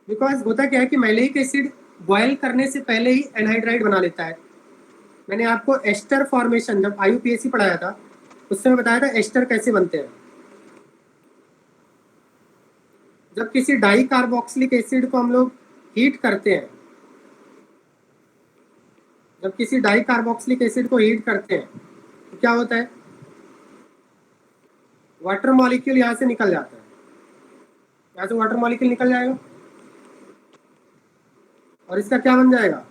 [SPEAKER 1] बिकॉज होता क्या है कि मैलेइक एसिड बॉयल करने से पहले ही एनहाइड्राइड बना लेता है। मैंने आपको एस्टर फॉर्मेशन जब IUPAC पढ़ाया था उसमें बताया था एस्टर कैसे बनते हैं। जब किसी डाई कार्बोक्सिलिक एसिड को हम लोग हीट करते हैं, जब किसी डाई कार्बोक्सिलिक एसिड को हीट करते हैं तो क्या होता है, वाटर मॉलिक्यूल यहाँ से निकल जाता है, यहाँ से वाटर मॉलिक्यूल निकल जाएगा और इसका क्या बन जाएगा,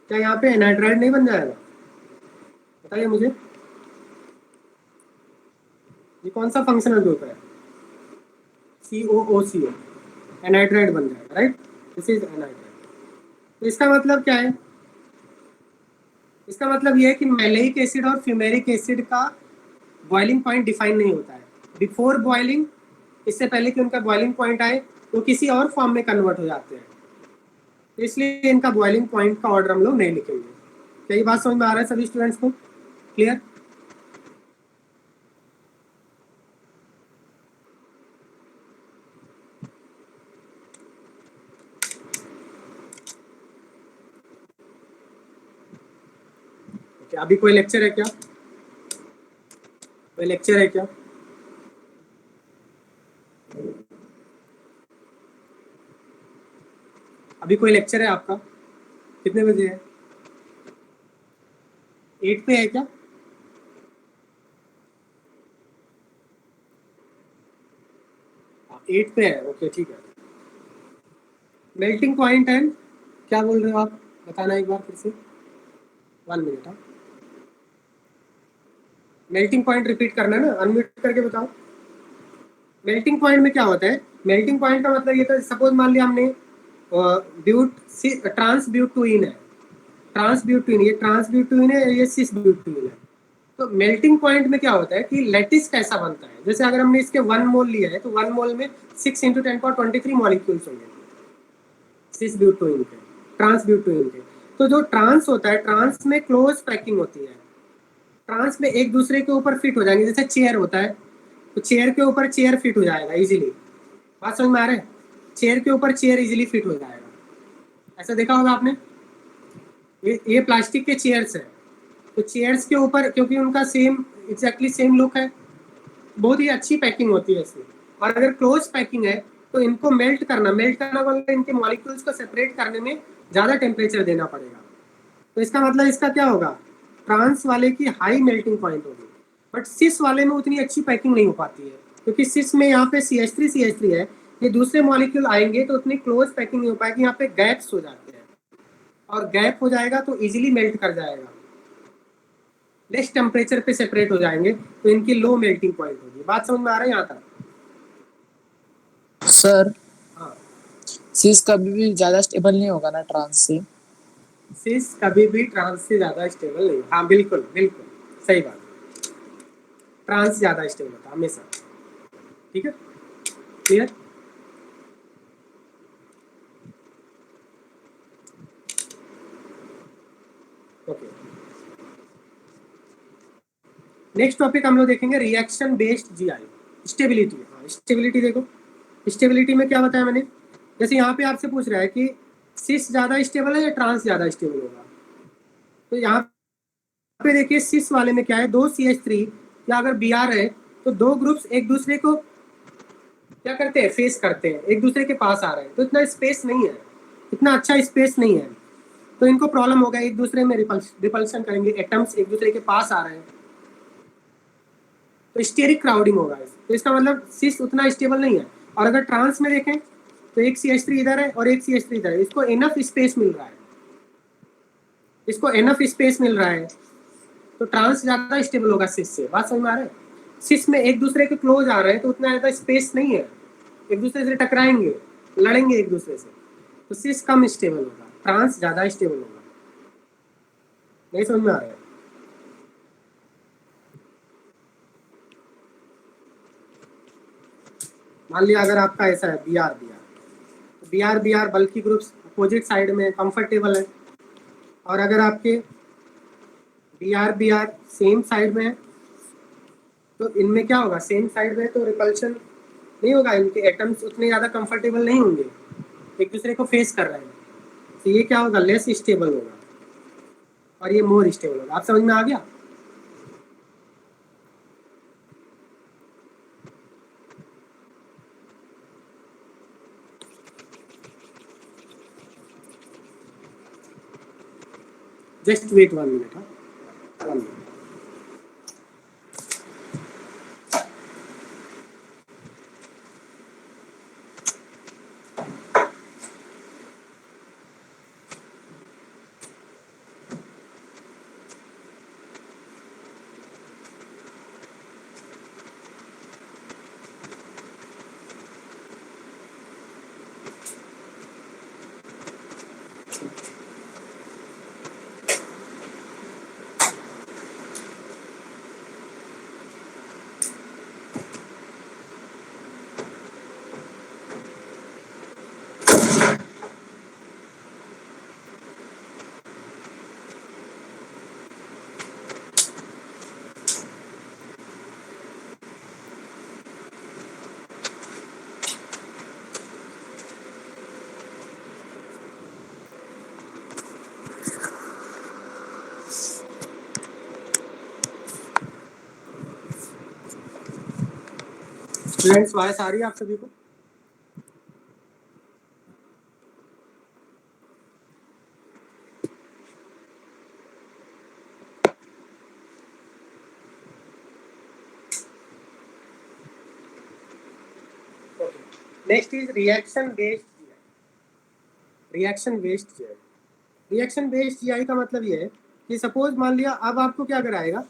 [SPEAKER 1] क्या यहाँ पे एनहाइड्राइड नहीं बन जाएगा? बताइए मुझे, ये कौन सा फंक्शनल ग्रुप है? COOCO, एनहाइड्राइड बन जाएगा, राइट? This is anhydride. तो इसका मतलब क्या है? इसका मतलब ये है कि मैलेइक एसिड और फ्यूमेरिक एसिड का बॉइलिंग पॉइंट डिफाइन नहीं होता है। बिफोर बॉइलिंग, इससे पहले कि उनका बॉइलिंग पॉइंट आए, वो किसी और फॉर्म में कन्वर्ट हो जाते हैं, तो इसलिए इनका बॉइलिंग पॉइंट का ऑर्डर हम लोग नहीं लिखेंगे। क्या ये बात समझ में आ रहा है सभी स्टूडेंट्स को? क्लियर? अभी कोई लेक्चर है क्या? कोई लेक्चर है क्या? अभी कोई लेक्चर है आपका? कितने बजे है? 8 पे है क्या? एट पे है, ओके ठीक है। मेल्टिंग पॉइंट एंड क्या बोल रहे हो आप? बताना एक बार फिर से, 1 मिनट। हाँ, मेल्टिंग पॉइंट रिपीट करना है ना, अनम्यूट करके बताओ। मेल्टिंग पॉइंट में क्या होता है? मेल्टिंग पॉइंट का मतलब ये था, सपोज मान लिया हमने ट्रांसब्यूटुइन है, ट्रांसब्यूटुइन, ये ट्रांसब्यूटुइन है, ये सिसब्यूटुइन है। तो मेल्टिंग पॉइंट में क्या होता है कि लैटिस कैसा बनता है? जैसे अगर हमने इसके 1 मोल लिया है तो 1 मोल में 6 × 10⁻23 मॉलिक्यूल्स होंगे सिसब्यूटुइन के, ट्रांसब्यूटुइन के। तो जो ट्रांस होता है, ट्रांस में क्लोज पैकिंग होती है, ट्रांस में एक दूसरे के ऊपर फिट हो जाएंगे। जैसे चेयर होता है तो चेयर के ऊपर चेयर फिट हो जाएगा इजीली। बात समझ में आ रहा है? चेयर के ऊपर चेयर इजीली फिट हो जाएगा, ऐसा देखा होगा आपने। ये प्लास्टिक के चेयर्स है, तो चेयर्स के ऊपर, क्योंकि उनका सेम एग्जैक्टली सेम लुक है, बहुत ही अच्छी पैकिंग होती है इसमें। और अगर क्लोज पैकिंग है तो इनको मेल्ट करना मतलब इनके मॉलिक्यूल्स को सेपरेट करने में ज़्यादा टेम्परेचर देना पड़ेगा। तो इसका मतलब इसका क्या होगा, ट्रांस वाले की हाई मेल्टिंग पॉइंट होगी, बट सिस वाले में उतनी अच्छी पैकिंग नहीं हो पाती है, क्योंकि सिस में यहाँ पे CH3 है, ये दूसरे मॉलिक्यूल आएंगे तो उतनी क्लोज पैकिंग नहीं हो पाएगी, यहाँ पे गैप्स हो जाते हैं, और गैप हो जाएगा तो इजीली मेल्ट कर जाएगा, लेस टेम्परेचर पे सेपरेट हो जाएंगे, तो इनकी लो मेल्टिंग पॉइंट होगी। बात समझ में आ रहा है यहाँ तक?
[SPEAKER 4] सर
[SPEAKER 1] हाँ,
[SPEAKER 4] सिस कभी भी ज्यादा स्टेबल नहीं होगा ना ट्रांस से?
[SPEAKER 1] सिस कभी भी ट्रांस से ज़्यादा स्टेबल नहीं। हाँ बिल्कुल बिल्कुल सही बात, ट्रांस ज़्यादा स्टेबल होता है हमेशा। ठीक है, क्लियर? ओके, नेक्स्ट टॉपिक हम लोग देखेंगे रिएक्शन बेस्ड जीआई, स्टेबिलिटी। हाँ, स्टेबिलिटी देखो, स्टेबिलिटी में क्या बताया मैंने, जैसे यहाँ पे आपसे पूछ रहा है कि सिस ज़्यादा स्टेबल है या ट्रांस ज़्यादा स्टेबल होगा, तो यहाँ पे देखिए सिस वाले में क्या है, 2 CH3 या अगर Br है तो दो ग्रुप्स एक दूसरे को क्या करते हैं, फेस करते हैं, एक दूसरे के पास आ रहे हैं, तो इतना स्पेस नहीं है, इतना अच्छा स्पेस नहीं है, तो इनको प्रॉब्लम होगा, एक दूसरे में रिपल्शन करेंगे, एटम्स एक दूसरे के पास आ रहे हैं, तो स्टेरिक क्राउडिंग होगा। तो इसका मतलब सिस उतना स्टेबल नहीं है। और अगर ट्रांस में देखें तो एक CH3 इधर है और एक CH3 इधर है, इसको इनफ स्पेस मिल रहा है, इसको इनफ स्पेस मिल रहा है, तो ट्रांस ज़्यादा स्टेबल होगा सिस से। बात समझ में आ रहा है? सिस में एक दूसरे के क्लोज आ रहे हैं तो उतना ज़्यादा स्पेस नहीं है, एक दूसरे से टकराएंगे, लड़ेंगे एक दूसरे से, तो सिस कम स्टेबल होगा, ट्रांस ज़्यादा स्टेबल होगा। नहीं समझ में आ रहा है? मान लिया अगर आपका ऐसा है Br बल्कि ग्रुप्स अपोजिट साइड में कंफर्टेबल है, और अगर आपके Br सेम साइड में है तो इनमें क्या होगा, सेम साइड में तो रिपल्शन नहीं होगा, इनके एटम्स उतने ज़्यादा कंफर्टेबल नहीं होंगे, एक दूसरे को फेस कर रहे हैं, तो ये क्या होगा, लेस स्टेबल होगा, और ये मोर स्टेबल होगा। आप समझ में आ गया? Just wait 1 minute. 1 minute. Students voice आ रही है आप सभी को? Next is reaction based GI. Reaction based GI. Reaction based GI का मतलब ये है कि सपोज मान लिया अब आपको क्या कराएगा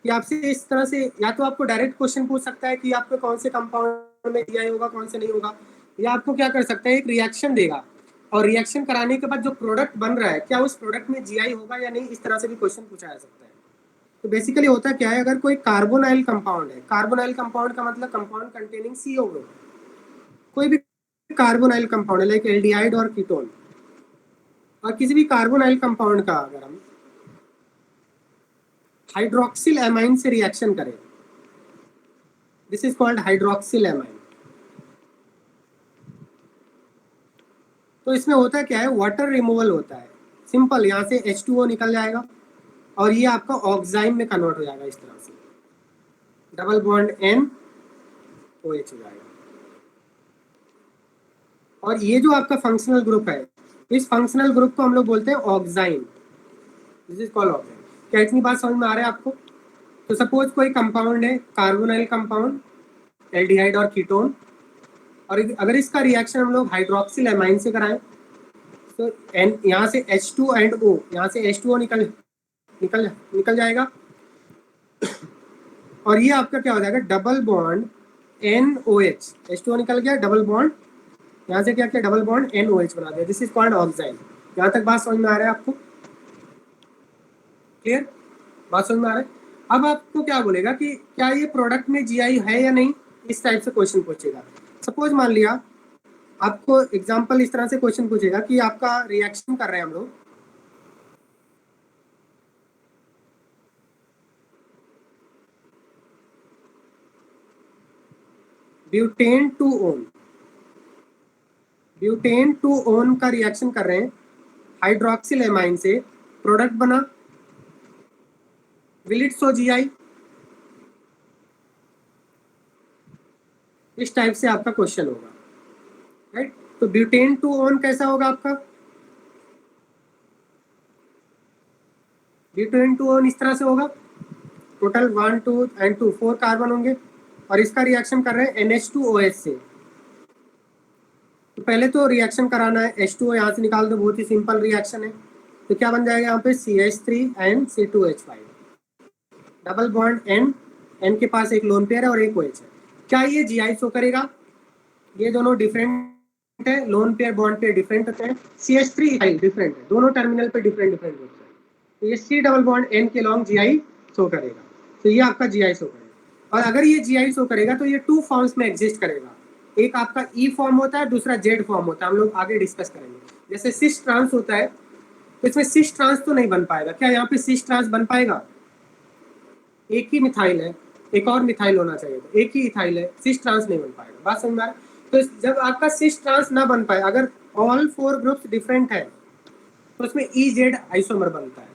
[SPEAKER 1] कि आपसे इस तरह से या तो आपको डायरेक्ट क्वेश्चन पूछ सकता है कि आपको कौन से कंपाउंड में जीआई होगा कौन से नहीं होगा, या आपको क्या कर सकता है एक रिएक्शन देगा और रिएक्शन कराने के बाद जो प्रोडक्ट बन रहा है क्या उस प्रोडक्ट में जीआई होगा या नहीं, इस तरह से भी क्वेश्चन पूछा जा सकता है. तो बेसिकली होता क्या है, अगर कोई कार्बोनाइल कंपाउंड है, कार्बोनाइल कंपाउंड का मतलब कंपाउंड कंटेनिंग CO ग्रुप, कोई भी कार्बोनाइल कंपाउंड है लाइक एल्डिहाइड और कीटोन, और किसी भी कार्बोनाइल कंपाउंड का अगर हम हाइड्रोक्सिल एमाइन से रिएक्शन करें, this is called hydroxyl amine. तो इसमें होता क्या है, वाटर रिमूवल होता है. सिंपल, यहाँ से H2O निकल जाएगा और ये आपका ऑक्साइन में कन्वर्ट हो जाएगा इस तरह से, डबल बॉन्ड NOH हो जाएगा. और ये जो आपका फंक्शनल ग्रुप है, इस फंक्शनल ग्रुप को हम लोग बोलते हैं oxime. This is called oxime. क्या इतनी बात समझ में आ रहा है आपको? तो सपोज कोई कंपाउंड है, कार्बोनाइल कंपाउंड, एल्डिहाइड और कीटोन, और अगर इसका रिएक्शन हम लोग हाइड्रोक्सिल एमाइन से कराएं तो यहाँ से H2 एंड O, यहाँ से H2O निकल जाएगा और ये आपका क्या हो जाएगा, डबल बॉन्ड NOH. H2O निकल गया, डबल बॉन्ड, यहाँ से क्या डबल बॉन्ड NOH बना दिया. This is called oxime. यहाँ तक बात समझ में आ रहा है आपको? क्लियर? बात समझ में आ रहा है? अब आपको क्या बोलेगा कि क्या ये प्रोडक्ट में जीआई है या नहीं, इस टाइप से क्वेश्चन पूछेगा. सपोज मान लिया आपको एग्जांपल इस तरह से क्वेश्चन पूछेगा कि आपका रिएक्शन कर रहे हैं हम लोग, ब्यूटेन टू ओन का रिएक्शन कर रहे हैं हाइड्रोक्सिल एमाइन से, प्रोडक्ट बना, विल इट शो जीआई? इस टाइप से आपका क्वेश्चन होगा, राइट? तो ब्यूटेन टू ओन कैसा होगा आपका? ब्यूटेन टू ओन इस तरह से होगा, टोटल 1 2 एंड 2 4 कार्बन होंगे और इसका रिएक्शन कर रहे हैं NH2OH से. तो पहले तो रिएक्शन कराना है, H2O यहाँ से निकाल दो, बहुत ही सिंपल रिएक्शन है. तो क्या बन जाएगा यहाँ पे, CH3 and C2H5, double bond N के पास एक लोन पेयर है और एक OH है. क्या ये जीआई शो करेगा? ये दोनों डिफरेंट है, lone pair bond pair different होते हैं, CH3 डिफरेंट है, दोनों टर्मिनल पे डिफरेंट होते हैं. तो ये C डबल बॉन्ड N के लॉन्ग जीआई शो करेगा. तो ये आपका जीआई शो करेगा. और अगर ये जीआई शो करेगा तो ये 2 फॉर्म्स में एग्जिस्ट करेगा. एक आपका E फॉर्म होता है, दूसरा Z फॉर्म होता है. हम लोग आगे डिस्कस करेंगे. जैसे सिस ट्रांस होता है तो इसमें सिस ट्रांस तो नहीं बन पाएगा. क्या यहाँ पे सिस ट्रांस बन पाएगा? एक ही मिथाइल है, एक और मिथाइल होना चाहिए, तो एक ही इथाइल है, सिस ट्रांस नहीं बन पाएगा. बात समझ में आ रहा है? तो जब आपका सिस ट्रांस ना बन पाए, अगर ऑल 4 ग्रुप्स डिफरेंट है तो उसमें EZ आइसोमर बनता है.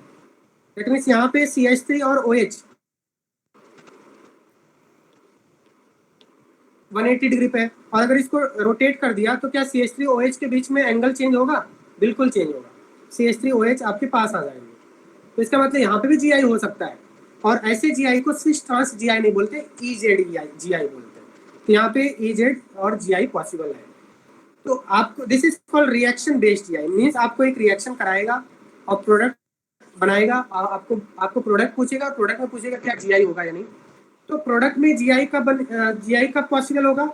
[SPEAKER 1] दैट मीन्स यहाँ पे CH3 और OH 180 डिग्री पे है, और अगर इसको रोटेट कर दिया तो क्या CH3 OH के बीच में एंगल चेंज होगा? बिल्कुल चेंज होगा. CH3 OH आपके पास आ जाएंगे. तो इसका मतलब यहाँ पे भी जीआई हो सकता है, और ऐसे जीआई को स्विच ट्रांस जीआई नहीं बोलते, ईजेड जीआई बोलते हैं। तो यहाँ पे ईजेड और जीआई पॉसिबल है। तो आपको this is called reaction based GI, means आपको एक रिएक्शन कराएगा और प्रोडक्ट बनाएगा, आपको प्रोडक्ट पूछेगा, प्रोडक्ट में पूछेगा क्या जीआई होगा या नहीं। तो प्रोडक्ट में जीआई कब पॉसिबल होगा?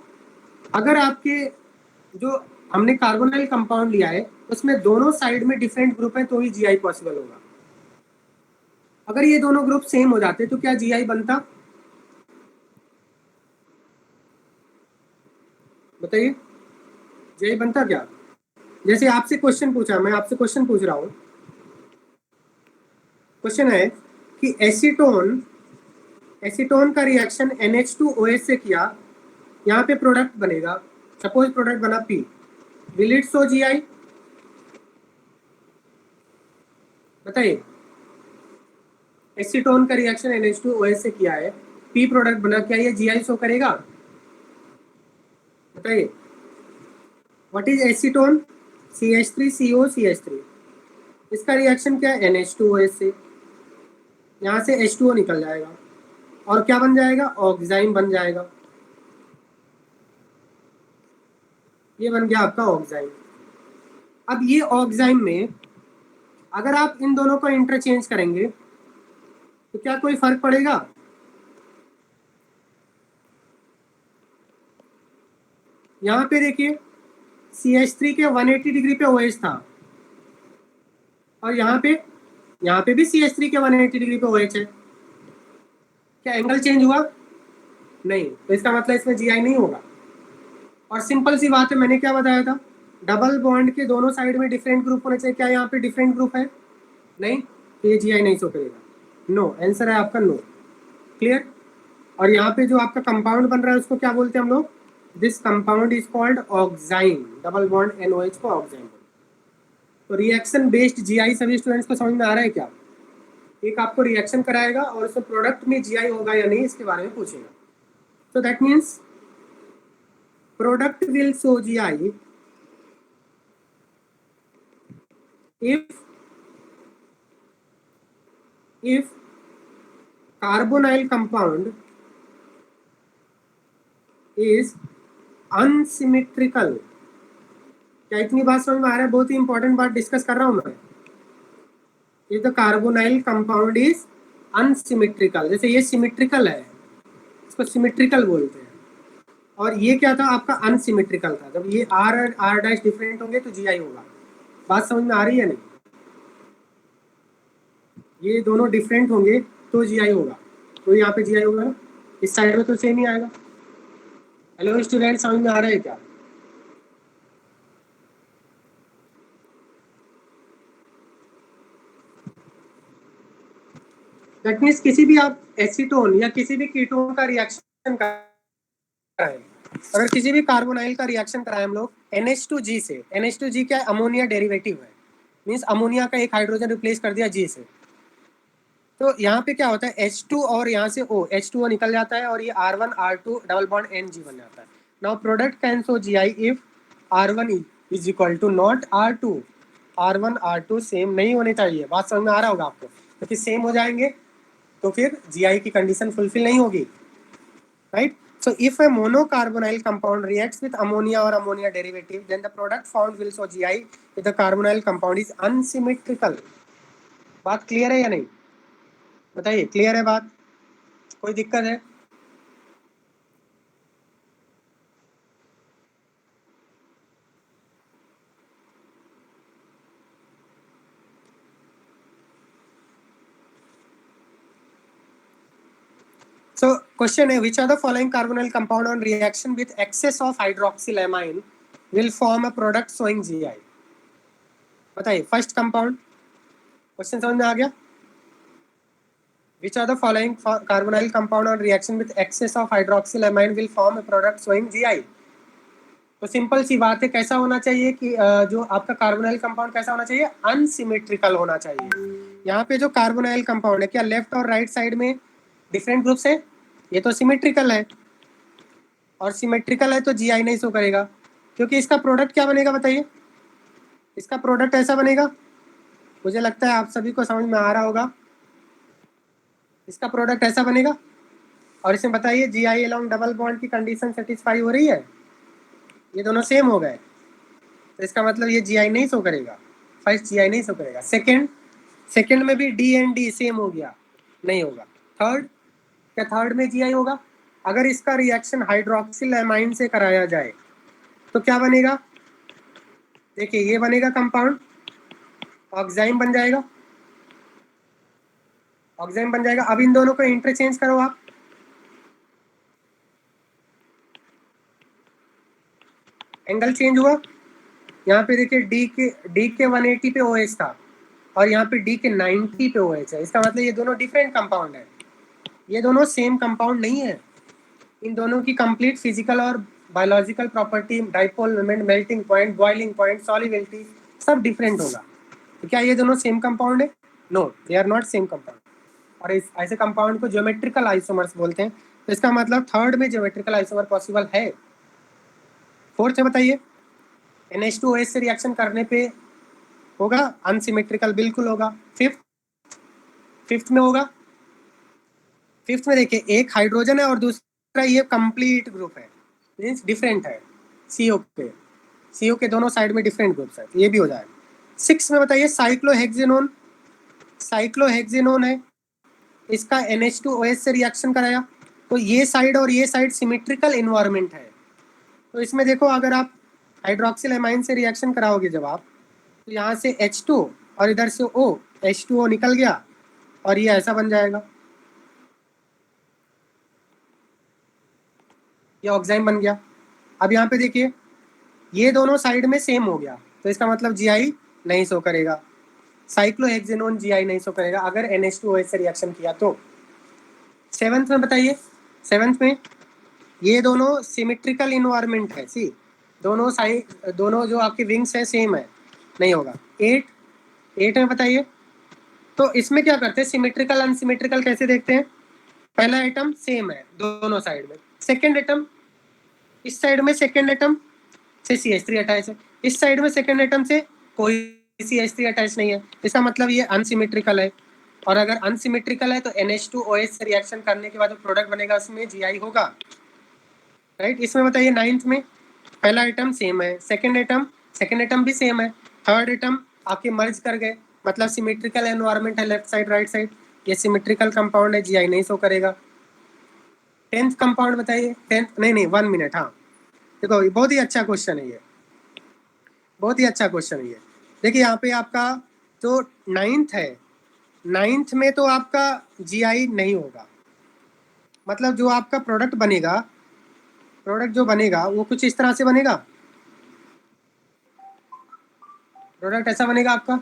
[SPEAKER 1] अगर आपके जो हमने कार्बोनाइल कंपाउंड लिया है उसमें दोनों साइड में डिफरेंट ग्रुप है तो ही जीआई पॉसिबल होगा। अगर ये दोनों ग्रुप सेम हो जाते तो क्या जीआई बनता? बताइए, जीआई बनता क्या? जैसे आपसे क्वेश्चन पूछा, मैं आपसे क्वेश्चन पूछ रहा हूँ, क्वेश्चन है कि एसीटोन का रिएक्शन NH2OH से किया, यहाँ पे प्रोडक्ट बनेगा, सपोज प्रोडक्ट बना P, will it show GI? बताइए, एसीटोन का रिएक्शन NH2OH से किया है, P प्रोडक्ट बना, क्या ये जीआई शो करेगा? बताइए, व्हाट इज एसीटोन? CH3COCH3, इसका रिएक्शन क्या है? NH2OH से, यहाँ से H2O निकल जाएगा और क्या बन जाएगा? ऑक्साइन बन जाएगा। ये बन गया आपका ऑक्साइन। अब ये ऑक्साइन में अगर आप इन दोनों को इंटरचेंज करेंगे तो क्या कोई फर्क पड़ेगा? यहाँ पे देखिए CH3 के 180 डिग्री पे OH था और यहाँ पे भी CH3 के 180 डिग्री पे OH है। क्या एंगल चेंज हुआ? नहीं, तो इसका मतलब इसमें जीआई नहीं होगा। और सिंपल सी बात है, मैंने क्या बताया था, डबल बॉन्ड के दोनों साइड में डिफरेंट ग्रुप होने चाहिए। क्या यहाँ पे डिफरेंट ग्रुप है? नहीं, तो ये जीआई नहीं शो करेगा। नो, आंसर है आपका नो। क्लियर? और यहाँ पे जो आपका कंपाउंड बन रहा है उसको क्या बोलते हैं हम लोग? This compound is called oxime, double bond NOH को ऑक्साइन। तो रिएक्शन बेस्ड जीआई सभी स्टूडेंट्स को समझ में आ रहा है क्या? एक आपको रिएक्शन कराएगा और उसमें प्रोडक्ट में जीआई होगा या नहीं इसके बारे में पूछेगा। So that means product will show GI if carbonyl compound is unsymmetrical। क्या इतनी बात समझ में आ रहा है? बहुत ही इंपॉर्टेंट बात डिस्कस कर रहा हूं मैं। If the carbonyl compound is unsymmetrical, जैसे ये सिमेट्रिकल है, इसको सिमेट्रिकल बोलते हैं, और ये क्या था आपका? अनसिमेट्रिकल था। जब ये R डैश डिफरेंट होंगे तो जीआई होगा। बात समझ में आ रही है नहीं? ये दोनों डिफरेंट होंगे तो जीआई होगा, तो यहाँ पे जीआई होगा ना, इस साइड में तो सेम ही आएगा। हेलो स्टूडेंट, समझ में आ रहा है क्या? दैट मीन्स किसी भी आप एसीटोन या किसी भी कीटोन का रिएक्शन कराएं, अगर किसी भी कार्बोनाइल का रिएक्शन कराएं हम लोग NH2G से, NH2G क्या है? अमोनिया डेरिवेटिव है, मीन्स अमोनिया का एक हाइड्रोजन रिप्लेस कर दिया G से। तो यहाँ पे क्या होता है? H2 और यहाँ से H2O निकल जाता है और ये R1 R2 double bond NG बन जाता है। Now product can show GI if R1 is equal to not R2। R1 R2 same नहीं होने चाहिए। बात समझ में आ रहा होगा आपको? क्योंकि सेम हो जाएंगे तो फिर GI की कंडीशन फुलफिल नहीं होगी, right? So if a monocarbonyl compound reacts with ammonia or ammonia derivative, then the product found will show GI if the carbonyl compound is unsymmetrical। बात क्लियर है या नहीं? बताइए, क्लियर है बात? कोई दिक्कत है? So question है, which are the following carbonyl compound on reaction with excess of hydroxylamine will form a product showing GI? बताइए, फर्स्ट कंपाउंड, क्वेश्चन समझ में आ गया? Which are the following carbonyl compound on reaction with excess of hydroxylamine will form a product showing GI? तो simple सी बात है, कैसा होना चाहिए कि जो आपका कार्बोनाइल कंपाउंड कैसा होना चाहिए? अनसिमेट्रिकल होना चाहिए। यहाँ पे जो कार्बोनाइल कंपाउंड है, क्या लेफ्ट और राइट साइड में डिफरेंट ग्रुप्स है? ये तो सिमेट्रिकल है, और सिमेट्रिकल है तो जीआई नहीं शो करेगा, क्योंकि इसका प्रोडक्ट क्या बनेगा? बताइए, इसका प्रोडक्ट ऐसा बनेगा, मुझे लगता है आप सभी को समझ में आ रहा होगा। इसका प्रोडक्ट ऐसा बनेगा और इसमें बताइए जी आई अलॉन्ग डबल बॉन्ड की कंडीशन सेटिस्फाई हो रही है, ये दोनों सेम हो गए, तो इसका मतलब ये जी आई नहीं शो करेगा। फर्स्ट जी आई नहीं शो करेगा। सेकेंड में भी डी एंड डी सेम हो गया, नहीं होगा। थर्ड, क्या थर्ड में जी आई होगा? अगर इसका रिएक्शन हाइड्रोक्सिल एमाइन से कराया जाए तो क्या बनेगा? देखिए ये बनेगा कंपाउंड, ऑक्साइम बन जाएगा, ऑक्साइम बन जाएगा। अब इन दोनों को इंटरचेंज करो आप, एंगल चेंज हुआ। यहाँ पे देखिए डी के 180 पे OH था और यहाँ पे डी के 90 पे OH है। इसका मतलब ये दोनों डिफरेंट कंपाउंड है, ये दोनों सेम कंपाउंड नहीं है। इन दोनों की कंप्लीट फिजिकल और biological property, dipole moment, melting point, boiling point, solubility सब डिफरेंट होगा। तो क्या ये दोनों सेम कंपाउंड है? No, they are not same compound. और इस ऐसे कंपाउंड को ज्योमेट्रिकल आइसोमर्स बोलते हैं। तो इसका मतलब थर्ड में ज्योमेट्रिकल आइसोमर पॉसिबल है। फोर्थ है बताइए, NH2OH से रिएक्शन करने पे होगा अनसिमेट्रिकल, बिल्कुल होगा। फिफ्थ में होगा, फिफ्थ में देखिए एक हाइड्रोजन है और दूसरा ये कंप्लीट ग्रुप है, मीन्स डिफरेंट है। सीओ के दोनों साइड में डिफरेंट ग्रुप्स है, तो ये भी हो जाएगा। सिक्स में बताइए साइक्लोहेक्सेनोन है, इसका NH2OH से रिएक्शन कराया तो ये साइड और ये साइड सिमेट्रिकल इन्वायरमेंट है। तो इसमें देखो अगर आप हाइड्रोक्सिल एमाइन से रिएक्शन कराओगे जब आप, तो यहाँ से H2 और इधर से O, H2O निकल गया और ये ऐसा बन जाएगा, ये ऑक्साइम बन गया। अब यहाँ पे देखिए ये दोनों साइड में सेम हो गया, तो इसका मतलब जीआई नहीं शो करेगा। साइक्लोहेक्सेनोन जीआई नहीं शो करेगा अगर NH2OH से रिएक्शन किया तो। सेवंथ में बताइए, सेवंथ में ये दोनों सिमेट्रिकल इन्वायरमेंट है, सी दोनों जो आपके विंग्स है सेम है, नहीं होगा। एट में बताइए, तो इसमें क्या करते हैं, सिमेट्रिकल अनसिमेट्रिकल कैसे देखते हैं? पहला एटम सेम है दोनों साइड में, सेकेंड एटम इस साइड में सेकेंड एटम से CH3 अटैच है, इस साइड में सेकेंड एटम से कोई CH3 अटैच नहीं है, इसका मतलब ये अनसिमेट्रिकल है। और अगर अनसिमेट्रिकल है तो NH2OH से रिएक्शन करने के बाद जो प्रोडक्ट बनेगा उसमें GI होगा, राइट। इसमें बताइए नाइन्थ में पहला एटम सेम है, सेकेंड एटम भी सेम है, थर्ड एटम आपके मर्ज कर गए, मतलब सिमेट्रिकल एनवायरनमेंट है लेफ्ट साइड राइट साइड, ये सिमेट्रिकल कंपाउंड है, GI नहीं शो करेगा। टेंथ कंपाउंड बताइए, टेंथ नहीं 1 मिनट, हाँ देखो ये बहुत ही अच्छा क्वेश्चन है, ये बहुत ही अच्छा क्वेश्चन है ये। देखिए यहाँ पे आपका जो नाइन्थ है, नाइन्थ में तो आपका GI नहीं होगा, मतलब जो आपका प्रोडक्ट जो बनेगा वो कुछ इस तरह से बनेगा, प्रोडक्ट ऐसा बनेगा आपका।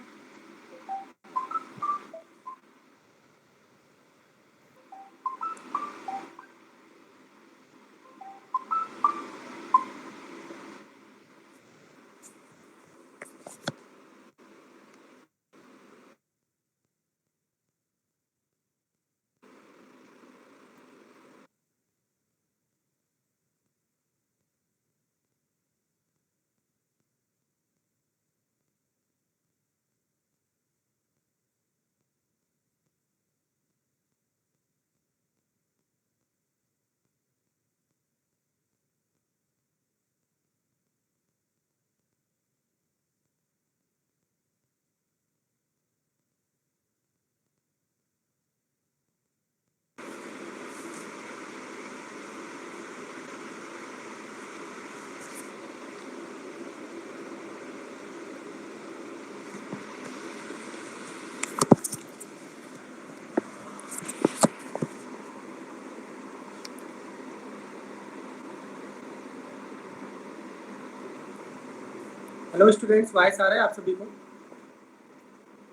[SPEAKER 1] हेलो स्टूडेंट्स, वॉइस आ रहा है आप सभी को?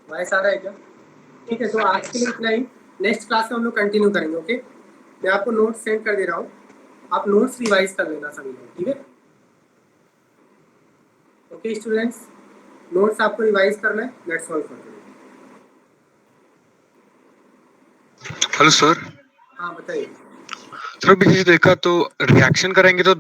[SPEAKER 1] वॉइस आ रहा है क्या? ठीक है, तो आज के लिए इतना ही। नेक्स्ट क्लास में हम लोग कंटिन्यू करेंगे, ओके। मैं आपको नोट्स सेंड कर दे रहा हूँ, आप नोट्स रिवाइज कर लेना सभी लोग, ठीक है? ओके स्टूडेंट्स, नोट्स आपको रिवाइज करना है, let's all for today.
[SPEAKER 2] Hello sir.
[SPEAKER 1] हाँ बताइए।
[SPEAKER 2] सर अभी देखा तो रिएक्शन करेंगे तो